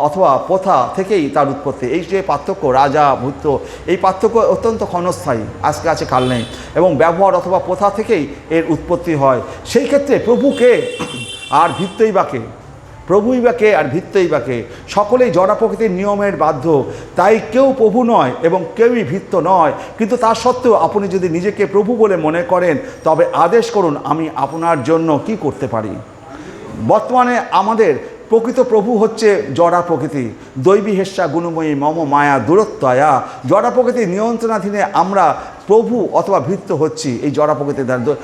অথবা প্রথা থেকেই তার উৎপত্তি। এই যে পার্থক্য রাজা ভূত্য, এই পার্থক্য অত্যন্ত ক্ষণস্থায়ী, আজকে আছে কাল নেই, এবং ব্যবহার অথবা প্রথা থেকেই এর উৎপত্তি হয়। সেই ক্ষেত্রে প্রভুকে আর ভিত্তই বাকে, প্রভুই বা কে আর ভিত্তই বা কে? সকলেই জড়া প্রকৃতির নিয়মের বাধ্য, তাই কেউ প্রভু নয় এবং কেউই ভিত্ত নয়। কিন্তু তা সত্ত্বেও আপনি যদি নিজেকে প্রভু বলে মনে করেন, তবে আদেশ করুন, আমি আপনার জন্য কি করতে পারি। বর্তমানে আমাদের প্রকৃত প্রভু হচ্ছে জড়া প্রকৃতি। দৈবী হেস্যা গুণময়ী মম মায়া দূরত্বয়া। জড়া প্রকৃতির নিয়ন্ত্রণাধীনে আমরা প্রভু অথবা ভৃত্য হচ্ছি এই জড়া প্রকৃতির দ্বারা।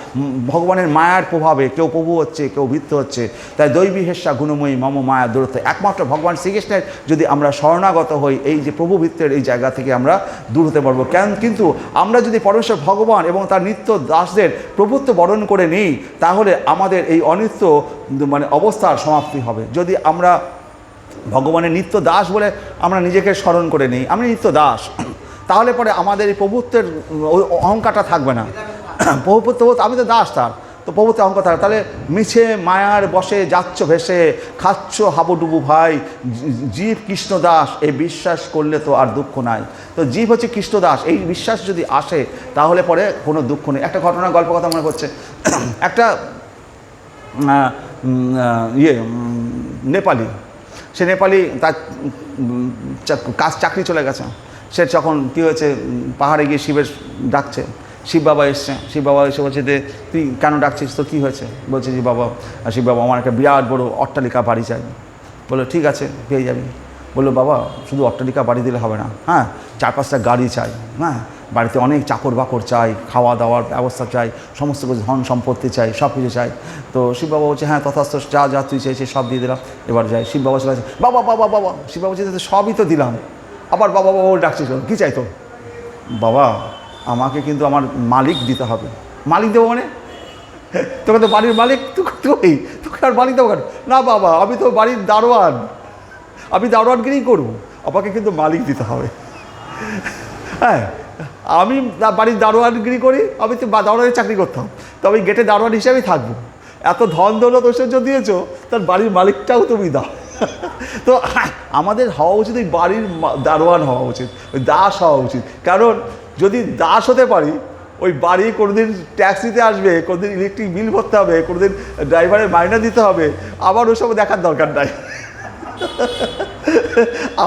ভগবানের মায়ার প্রভাবে কেউ প্রভু হচ্ছে, কেউ ভৃত্য হচ্ছে। তাই দৈবী হেস্যা গুণময়ী মম মায়া দূরত্ব, একমাত্র ভগবান শ্রীকৃষ্ণের যদি আমরা শরণাগত হই, এই যে প্রভু ভৃত্যের এই জায়গা থেকে আমরা দূর হতে পারবো। কিন্তু আমরা যদি পরমেশ্বর ভগবান এবং তার নিত্য দাসদের প্রভুত্ব বরণ করে নিই, তাহলে আমাদের এই অনিত্য অবস্থার সমাপ্তি হবে। যদি আমরা ভগবানের নিত্য দাস বলে আমরা নিজেকে স্মরণ করে নিই, আমি নিত্য দাস, তাহলে পরে আমাদের এই প্রভুত্বের অহংকারটা থাকবে না। প্রভুত্ব, আমি তো দাস তার, তো প্রভুত্বের অহংকার থাকবে। তাহলে মিছে মায়ার বসে যাচ্ছ ভেসে, খাচ্ছ হাবুডুবু ভাই, জীব কৃষ্ণদাস এই বিশ্বাস করলে তো আর দুঃখ নাই। তো জীব হচ্ছে কৃষ্ণদাস, এই বিশ্বাস যদি আসে তাহলে পরে কোনো দুঃখ নেই। একটা ঘটনা গল্প কথা মনে পড়ছে। একটা নেপালি, সে নেপালি তার চাকরি চলে গেছে। সে যখন কী হয়েছে, পাহাড়ে গিয়ে শিবের ডাকছে, শিব বাবা এসছে। শিব বাবা এসে বলছে যে তুই কেন ডাকছিস, তো কী হয়েছে? বলছে যে বাবা, শিব বাবা আমার একটা বিরাট বড় অট্টালিকা বাড়ি চাই। বললো ঠিক আছে, পেয়ে যাবি। বললো বাবা শুধু অট্টালিকা বাড়ি দিলে হবে না, হ্যাঁ 4-5টা গাড়ি চাই, হ্যাঁ বাড়িতে অনেক চাকর বাকর চাই, খাওয়া দাওয়ার ব্যবস্থা চাই, সমস্ত কিছু ধন সম্পত্তি চাই, সব কিছু চাই। তো শিব বাবা বলছে হ্যাঁ তথাস্থ, যা যা তুই চাইছিস সব দিয়ে দিলাম, এবার যাই। শিব বাবা চলে আসে, বাবা বাবা বাবা। শিব বাবা বলছে সবই তো দিলাম, আবার বাবা বাবা ডাকছিস, কী চাই তো? বাবা আমাকে কিন্তু আমার মালিক দিতে হবে। মালিক দেবো মানে? তোকে তো বাড়ির মালিক, তুই তোকে আর মালিক দেবো কেন? না বাবা আমি তো বাড়ির দারোয়ান, আমি দারোয়ানগিরি করবো, আমাকে কিন্তু মালিক দিতে হবে। হ্যাঁ আমি বাড়ির দারোয়ানগিরি করি, আমি তো দারোয়ানের চাকরি করতাম, তো আমি গেটে দারোয়ান হিসেবেই থাকবো। এত ধন দৌলত ঐশ্বর্য দিয়েছো, তার বাড়ির মালিকটাও তুমি দাও। তো আমাদের হওয়া উচিত ওই বাড়ির দারোয়ান হওয়া উচিত, ওই দাস হওয়া উচিত। কারণ যদি দাস হতে পারি, ওই বাড়ি কোনোদিন ট্যাক্স দিতে আসবে, কোনোদিন ইলেকট্রিক বিল ভরতে হবে, কোনোদিন ড্রাইভারের মাইনে দিতে হবে, আবার ওসব দেখার দরকার নাই।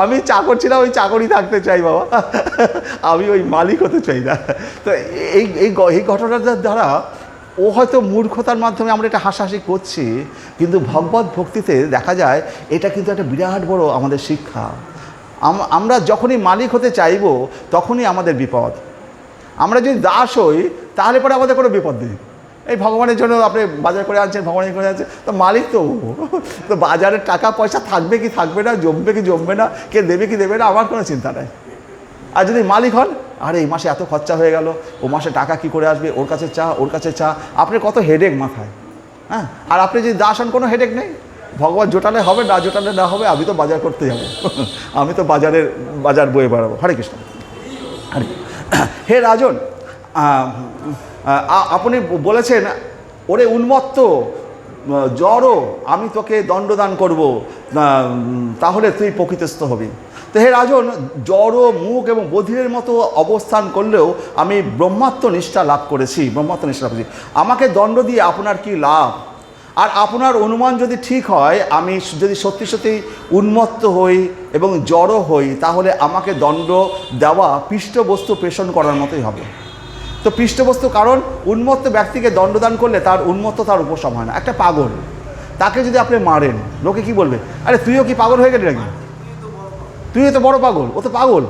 আমি চাকর ছিলাম, ওই চাকরই থাকতে চাই বাবা, আমি ওই মালিক হতে চাই না। তো এই ঘটনাটার দ্বারা ও হয়তো মূর্খতার মাধ্যমে আমরা এটা হাসাহাসি করছি, কিন্তু ভগবত ভক্তিতে দেখা যায় এটা কিন্তু একটা বিরাট বড় আমাদের শিক্ষা। আমরা যখনই মালিক হতে চাইব তখনই আমাদের বিপদ। আমরা যদি দাস হই তাহলে পরে আমাদের কোনো বিপদ নেই। এই ভগবানের জন্য আপনি বাজার করে আনছেন, ভগবানের করে আনছেন, তো মালিক তো বাজারের টাকা পয়সা থাকবে কি থাকবে না, জমবে কি জমবে না, কে দেবে কি দেবে না, আমার কোনো চিন্তা নেই। আর যদি মালিক হন, আরে এই মাসে এত খরচা হয়ে গেল, ও মাসে টাকা কি করে আসবে, ওর কাছে চা ওর কাছে চা, আপনার কত হেডেক মাথায়। হ্যাঁ আর আপনি যদি দাস হন, কোনো হেডেক নেই, ভগবান জোটালে হবে, না জোটালে না হবে, আমি তো বাজার করতে যাবো, আমি তো বাজার বয়ে বেড়াবো। হরে কৃষ্ণ। হরে হে রাজন, আপনি বলেছেন ওরে উন্মত্ত জড়ো, আমি তোকে দণ্ডদান করব, তাহলে তুই প্রকৃতস্থ হবি। তো হে রাজন, জড় মুখ এবং বধিরের মতো অবস্থান করলেও আমি ব্রহ্মাত্ম নিষ্ঠা লাভ করেছি, আমাকে দণ্ড দিয়ে আপনার কি লাভ? আর আপনার অনুমান যদি ঠিক হয়, আমি যদি সত্যি সত্যি উন্মত্ত হই এবং জড় হই, তাহলে আমাকে দণ্ড দেওয়া পৃষ্ঠবস্তু প্রেষণ করার মতোই হবে। তো পৃষ্ঠবস্তু, কারণ উন্মত্ত ব্যক্তিকে দণ্ডদান করলে তার উন্মত্ততার উপশম হয় না। একটা পাগল, তাকে যদি আপনি মারেন, লোকে কি বলবে, আরে তুইও কি পাগল হয়ে গেলি নাকি, তুইও তো বড় পাগল, ও তো পাগল,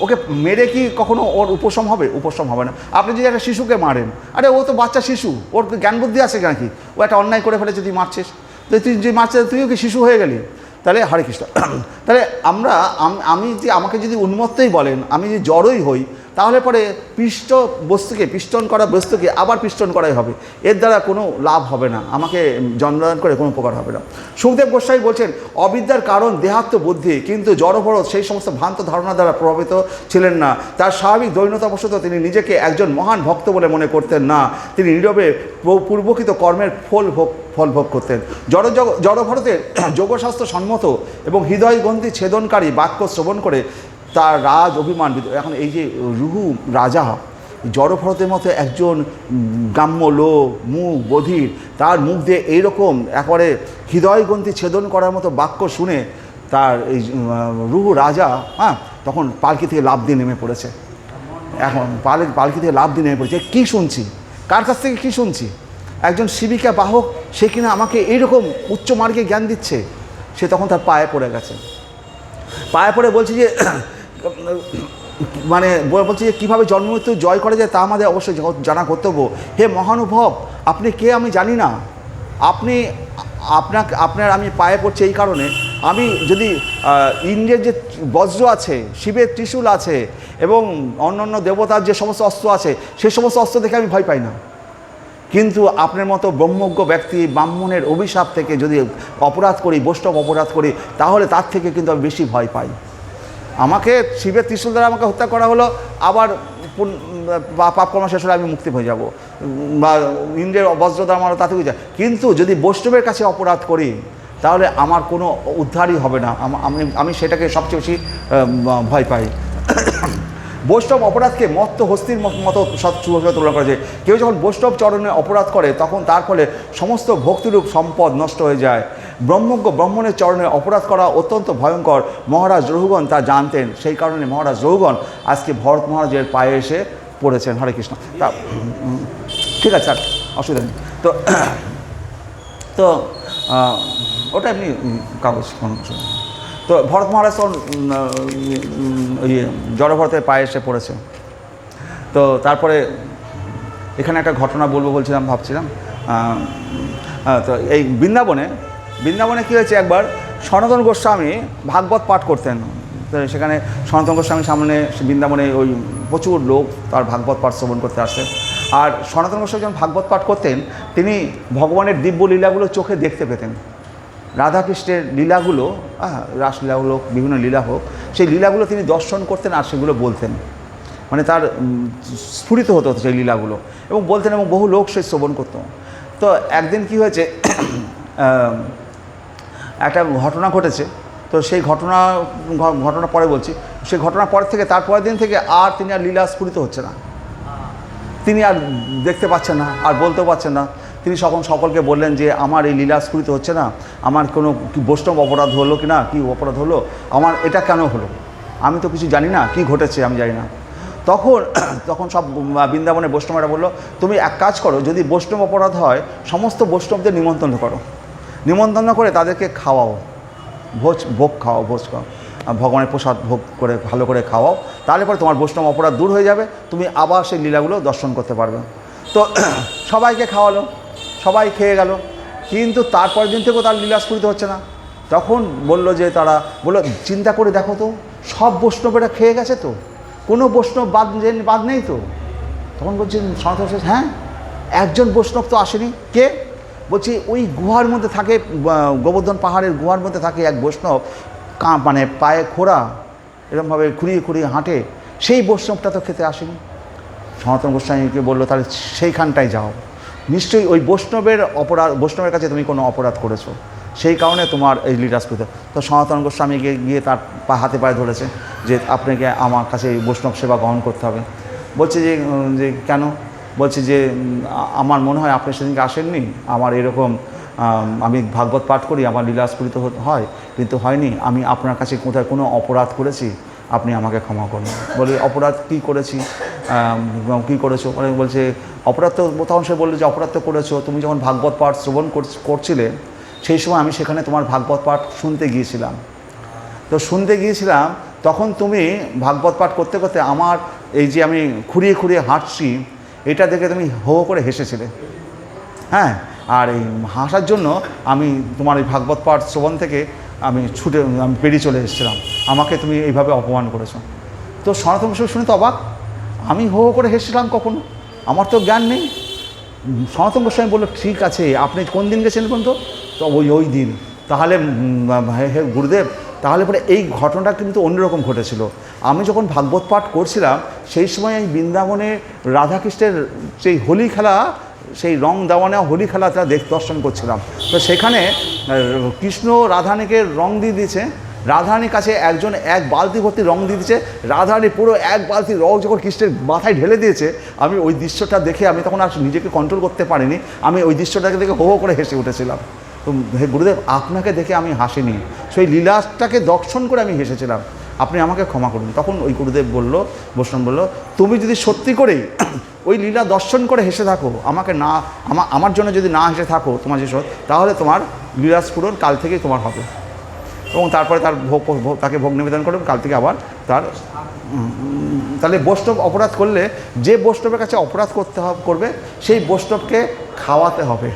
ওকে মেরে কি কখনো ওর উপশম হবে? উপশম হবে না। আপনি যদি একটা শিশুকে মারেন, আরে ও তো বাচ্চা শিশু, ওর জ্ঞান বুদ্ধি আছে নাকি, ও একটা অন্যায় করে ফেলেছে, তুই মারছিস, তো তুই যে মারছিস তুইও কি শিশু হয়ে গেলি? তাহলে হরে কৃষ্ণ। তাহলে আমাকে যদি উন্মত্তই বলেন, আমি যদি জড়ই হই, তাহলে পরে পিষ্টন করা বস্তুকে আবার পিষ্টন করাই হবে, এর দ্বারা কোনো লাভ হবে না, আমাকে জন্মদান করে কোনো উপকার হবে না। সুখদেব গোস্বামী বলছেন, অবিদ্যার কারণ দেহাত্ম বুদ্ধি, কিন্তু জড়ভরত সেই সমস্ত ভ্রান্ত ধারণা দ্বারা প্রভাবিত ছিলেন না। তার স্বাভাবিক দৈন্যতাবশত তিনি নিজেকে একজন মহান ভক্ত বলে মনে করতেন না, তিনি নীরবে পূর্বকৃত কর্মের ফল ভোগ করতেন। জড়ভরতের যোগশাস্ত্র সম্মত এবং হৃদয়গ্রন্থি ছেদনকারী বাক্য শ্রবণ করে তার রাজ অভিমান। এখন এই যে রুহু রাজা, জড়ভরতের মতো একজন গ্রাম্য লোক, মুখ বধির, তার মুখ দিয়ে এইরকম একেবারে হৃদয়গ্রন্থি ছেদন করার মতো বাক্য শুনে তার এই রুহু রাজা, হ্যাঁ, তখন পালকি থেকে লাফ দিয়ে নেমে পড়েছে। এখন পালকি থেকে লাফ দিয়ে নেমে পড়েছে, কী শুনছি, কার কাছ থেকে কী শুনছি? একজন শিবিকা বাহক, সে কিনা আমাকে এইরকম উচ্চ মার্গে জ্ঞান দিচ্ছে। সে তখন তার পায়ে পড়ে গেছে, পায়ে পড়ে বলছে যে মানে বলছি যে কীভাবে জন্মমৃত্যু জয় করা যায় তা আমাদের অবশ্যই জানা কর্তব্য। হে মহানুভব, আপনি কে আমি জানি না, আপনি আপনার আমি পায়ে পড়ছি এই কারণে, আমি যদি ইন্দ্রের যে বজ্র আছে, শিবের ত্রিশূল আছে এবং অন্যান্য দেবতার যে সমস্ত অস্ত্র আছে, সেই সমস্ত অস্ত্র দেখে আমি ভয় পাই না। কিন্তু আপনার মতো ব্রহ্মজ্ঞ ব্যক্তি ব্রাহ্মণের অভিশাপ থেকে যদি অপরাধ করি, বৈষ্ণব অপরাধ করি, তাহলে তার থেকে কিন্তু আমি বেশি ভয় পাই। আমাকে শিবের ত্রিশূল দ্বারা আমাকে হত্যা করা হলো, আবার পাপকর্ম শেষ হলে আমি মুক্তি হয়ে যাব, বা ইন্দ্রের বজ্র দ্বারা আমার তাতে হয়ে যায়। কিন্তু যদি বৈষ্ণবের কাছে অপরাধ করি তাহলে আমার কোনো উদ্ধারই হবে না, আমি সেটাকে সবচেয়ে বেশি ভয় পাই। বৈষ্ণব অপরাধকে মত্ত হস্তির মতো সুভাষে তুলনা করা যায়। কেউ যখন বৈষ্ণব চরণে অপরাধ করে তখন তার ফলে সমস্ত ভক্তিরূপ সম্পদ নষ্ট হয়ে যায়। ব্রহ্মজ্ঞ ব্রাহ্মণের চরণে অপরাধ করা অত্যন্ত ভয়ঙ্কর। মহারাজ রঘুগণ তা জানতেন, সেই কারণে মহারাজ রঘুগণ আজকে ভরত মহারাজের পায়ে এসে পড়েছেন। হরে কৃষ্ণ। তা ঠিক আছে, স্যার, অসুবিধা নেই। তো তো ওটা এমনি কাগজ, কোনো অসুবিধা নেই। তো ভরত মহারাজ তখন জড়ভরতের পায়ে এসে পড়েছে। তো তারপরে এখানে একটা ঘটনা বলবো বলছিলাম, ভাবছিলাম। তো এই বৃন্দাবনে কী হয়েছে, একবার সনাতন গোস্বামী ভাগবত পাঠ করতেন। তো সেখানে সনাতন গোস্বামীর সামনে বৃন্দাবনে ওই প্রচুর লোক তার ভাগবত পাঠ শ্রবণ করতে আসতেন। আর সনাতন গোস্বামী যখন ভাগবত পাঠ করতেন, তিনি ভগবানের দিব্য লীলাগুলো চোখে দেখতে পেতেন। রাধাকৃষ্ণের লীলাগুলো, রাসলীলা হোক, বিভিন্ন লীলা হোক, সেই লীলাগুলো তিনি দর্শন করতেন আর সেগুলো বলতেন। মানে তার স্ফুরিত হতো সেই লীলাগুলো এবং বলতেন, এবং বহু লোক সে শ্রবণ করত। তো একদিন কি হয়েছে, একটা ঘটনা ঘটেছে। তো সেই ঘটনা পরে বলছি। সেই ঘটনার পর থেকে, তারপরের দিন থেকে আর তিনি আর লীলা স্ফুরিত হচ্ছে না, তিনি আর দেখতে পাচ্ছেন না, আর বলতেও পাচ্ছেন না। তিনি সকলকে বললেন যে আমার এই লীলা স্ফুরিত হচ্ছে না, আমার কোনো কি বৈষ্ণব অপরাধ হলো কি না, কী অপরাধ হলো, আমার এটা কেন হলো, আমি তো কিছু জানি না, কি ঘটেছে আমি জানি না। তখন সব বৃন্দাবনের বৈষ্ণবরা বললো, তুমি এক কাজ করো, যদি বৈষ্ণব অপরাধ হয় সমস্ত বৈষ্ণবদের নিমন্ত্রণ করো, নিমন্ত্রণ করে তাদেরকে খাওয়াও, ভোগ খাওয়াও, ভগবানের প্রসাদ ভোগ করে ভালো করে খাওয়াও, তাহলে পরে তোমার বৈষ্ণব অপরাধ দূর হয়ে যাবে, তুমি আবার সেই লীলাগুলো দর্শন করতে পারবে। তো সবাইকে খাওয়ালো, সবাই খেয়ে গেল, কিন্তু তারপরের দিন থেকেও তার লীলা স্ফুরিত হচ্ছে না। তখন তারা বললো, চিন্তা করে দেখো তো, সব বৈষ্ণবেরা খেয়ে গেছে তো, কোনো বৈষ্ণব বাদ নেই তো। তখন বলছেন সনাতন, হ্যাঁ, একজন বৈষ্ণব তো আসেনি। কে? বলছি ওই গুহার মধ্যে থাকে, গোবর্ধন পাহাড়ের গুহার মধ্যে থাকে এক বৈষ্ণব, মানে পায়ে খোঁড়া, এরকমভাবে খুঁড়িয়ে হাঁটে, সেই বৈষ্ণবটা তো খেতে আসেনি। সনাতন গোস্বামীকে বললো, তাহলে সেইখানটায় যাও, নিশ্চয়ই ওই বৈষ্ণবের কাছে তুমি কোনো অপরাধ করেছো, সেই কারণে তোমার এই লীলা স্ফুরিত। তো সনাতন গোস্বামীকে গিয়ে তার হাতে পায়ে ধরেছে যে আপনাকে আমার কাছে এই বৈষ্ণব সেবা গ্রহণ করতে হবে। বলছে যে কেন? বলছে যে আমার মনে হয় আপনি সেদিনকে আসেননি, আমার এরকম আমি ভাগবত পাঠ করি, আমার লীলা স্ফুরিত হয়, কিন্তু হয়নি, আমি আপনার কাছে কোথায় কোনো অপরাধ করেছি, আপনি আমাকে ক্ষমা করুন। বলে, অপরাধ কী করেছি, কী করেছো? বলছে অপরাধ তো, তখন সে বললো যে অপরাধ তো করেছো, তুমি যখন ভাগবত পাঠ শ্রবণ করছিলে সেই সময় আমি সেখানে তোমার ভাগবত পাঠ শুনতে গিয়েছিলাম। তো শুনতে গিয়েছিলাম, তখন তুমি ভাগবত পাঠ করতে করতে আমার এই যে আমি খুঁড়িয়ে হাঁটছি, এটা দেখে তুমি হো করে হেসেছিলে। হ্যাঁ, আর এই হাসার জন্য আমি তোমার এই ভাগবত পাঠ শ্রবণ থেকে আমি বেরিয়ে চলে এসেছিলাম, আমাকে তুমি এইভাবে অপমান করেছো। তো সনাতন গোস্বামী শুনে তো অবাক, আমি হো করে হেসেছিলাম কখনো? আমার তো জ্ঞান নেই। সনাতন গোস্বামী বললো, ঠিক আছে, আপনি কোন দিন গেছেন বলুন তো? ওই দিন। তাহলে হে গুরুদেব, তাহলে পরে এই ঘটনাটা কিন্তু অন্যরকম ঘটেছিল। আমি যখন ভাগবত পাঠ করছিলাম সেই সময় এই বৃন্দাবনে রাধাকৃষ্ণের সেই হোলি খেলা, সেই রং দেওয়ানে হোলি খেলা তারা দর্শন করছিলাম। তো সেখানে কৃষ্ণ রাধানীকে রং দিয়ে দিয়েছে, রাধারানীর কাছে একজন এক বালতি ভর্তি রং দিয়ে দিয়েছে, রাধারানী পুরো এক বালতি রং যখন কৃষ্ণের মাথায় ঢেলে দিয়েছে, আমি ওই দৃশ্যটা দেখে আমি তখন আর নিজেকে কন্ট্রোল করতে পারিনি, আমি ওই দৃশ্যটাকে দেখে হো করে হেসে উঠেছিলাম। তো হে গুরুদেব, আপনাকে দেখে আমি হাসিনি, সেই লীলাটাকে দর্শন করে আমি হেসেছিলাম, আপনি আমাকে ক্ষমা করুন। তখন ওই গুরুদেব বলল, বৈষ্ণব বলল, তুমি যদি সত্যি করেই ওই লীলা দর্শন করে হেসে থাকো, আমাকে না আমার জন্য যদি না হেসে থাকো তোমার যে তাহলে তোমার লীলা স্ফুরণ কাল থেকেই তোমার হবে। এবং তারপরে তার তাকে ভোগ নিবেদন করে কাল থেকে আবার তার তাহলে বৈষ্ণব অপরাধ করলে যে বৈষ্ণবের কাছে অপরাধ করবে সেই বৈষ্ণবকে খাওয়াতে হবে।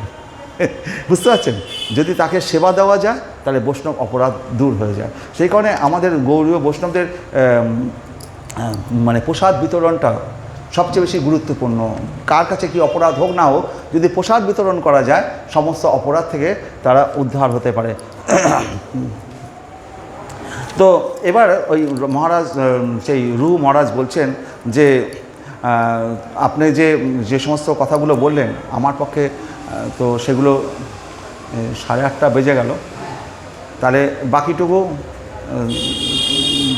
বুঝতে পারছেন? যদি তাকে সেবা দেওয়া যায় তাহলে বৈষ্ণব অপরাধ দূর হয়ে যায়। সেই কারণে আমাদের গৌড়ীয় বৈষ্ণবদের মানে প্রসাদ বিতরণটা সবচেয়ে বেশি গুরুত্বপূর্ণ। কার কাছে কি অপরাধ হোক না হোক, যদি প্রসাদ বিতরণ করা যায় সমস্ত অপরাধ থেকে তারা উদ্ধার হতে পারে। তো এবার ওই মহারাজ, সেই রু মহারাজ বলছেন যে আপনি যে সমস্ত কথাগুলো বললেন আমার পক্ষে তো সেগুলো 8:30 বেজে গেল, তাহলে বাকিটুকু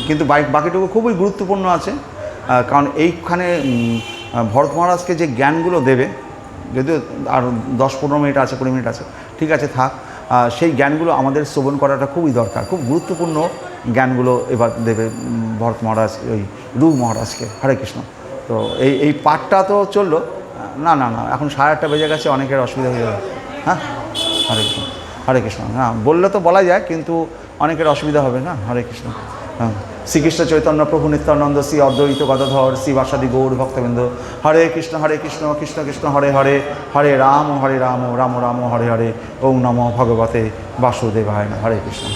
কিন্তু বাকিটুকু খুবই গুরুত্বপূর্ণ আছে। কারণ এইখানে ভরত মহারাজকে যে জ্ঞানগুলো দেবে, যদিও আর 10-15 মিনিট আছে, 20 মিনিট আছে, ঠিক আছে থাক, সেই জ্ঞানগুলো আমাদের শ্রবণ করাটা খুবই দরকার। খুব গুরুত্বপূর্ণ জ্ঞানগুলো এবার দেবে ভরত মহারাজ ওই রু মহারাজকে। হরে কৃষ্ণ। তো এই পাঠটা তো চললো না, এখন 8:30 বেজে গেছে, অনেকের অসুবিধা হয়ে যাবে। হ্যাঁ, হরে কৃষ্ণ, হরে কৃষ্ণ। হ্যাঁ, বললে তো বলা যায়, কিন্তু অনেকের অসুবিধা হবে না। হরে কৃষ্ণ। হ্যাঁ, শ্রীকৃষ্ণ চৈতন্য প্রভু নিত্যানন্দ, শ্রী অদ্বৈত গদাধর, শ্রী বাসাদি গৌর ভক্তবৃন্দ, হরে কৃষ্ণ কৃষ্ণ কৃষ্ণ হরে হরে, হরে রাম রাম রাম হরে হরে, ওম নমো ভগবতে বাসুদেবায়। হরে কৃষ্ণ।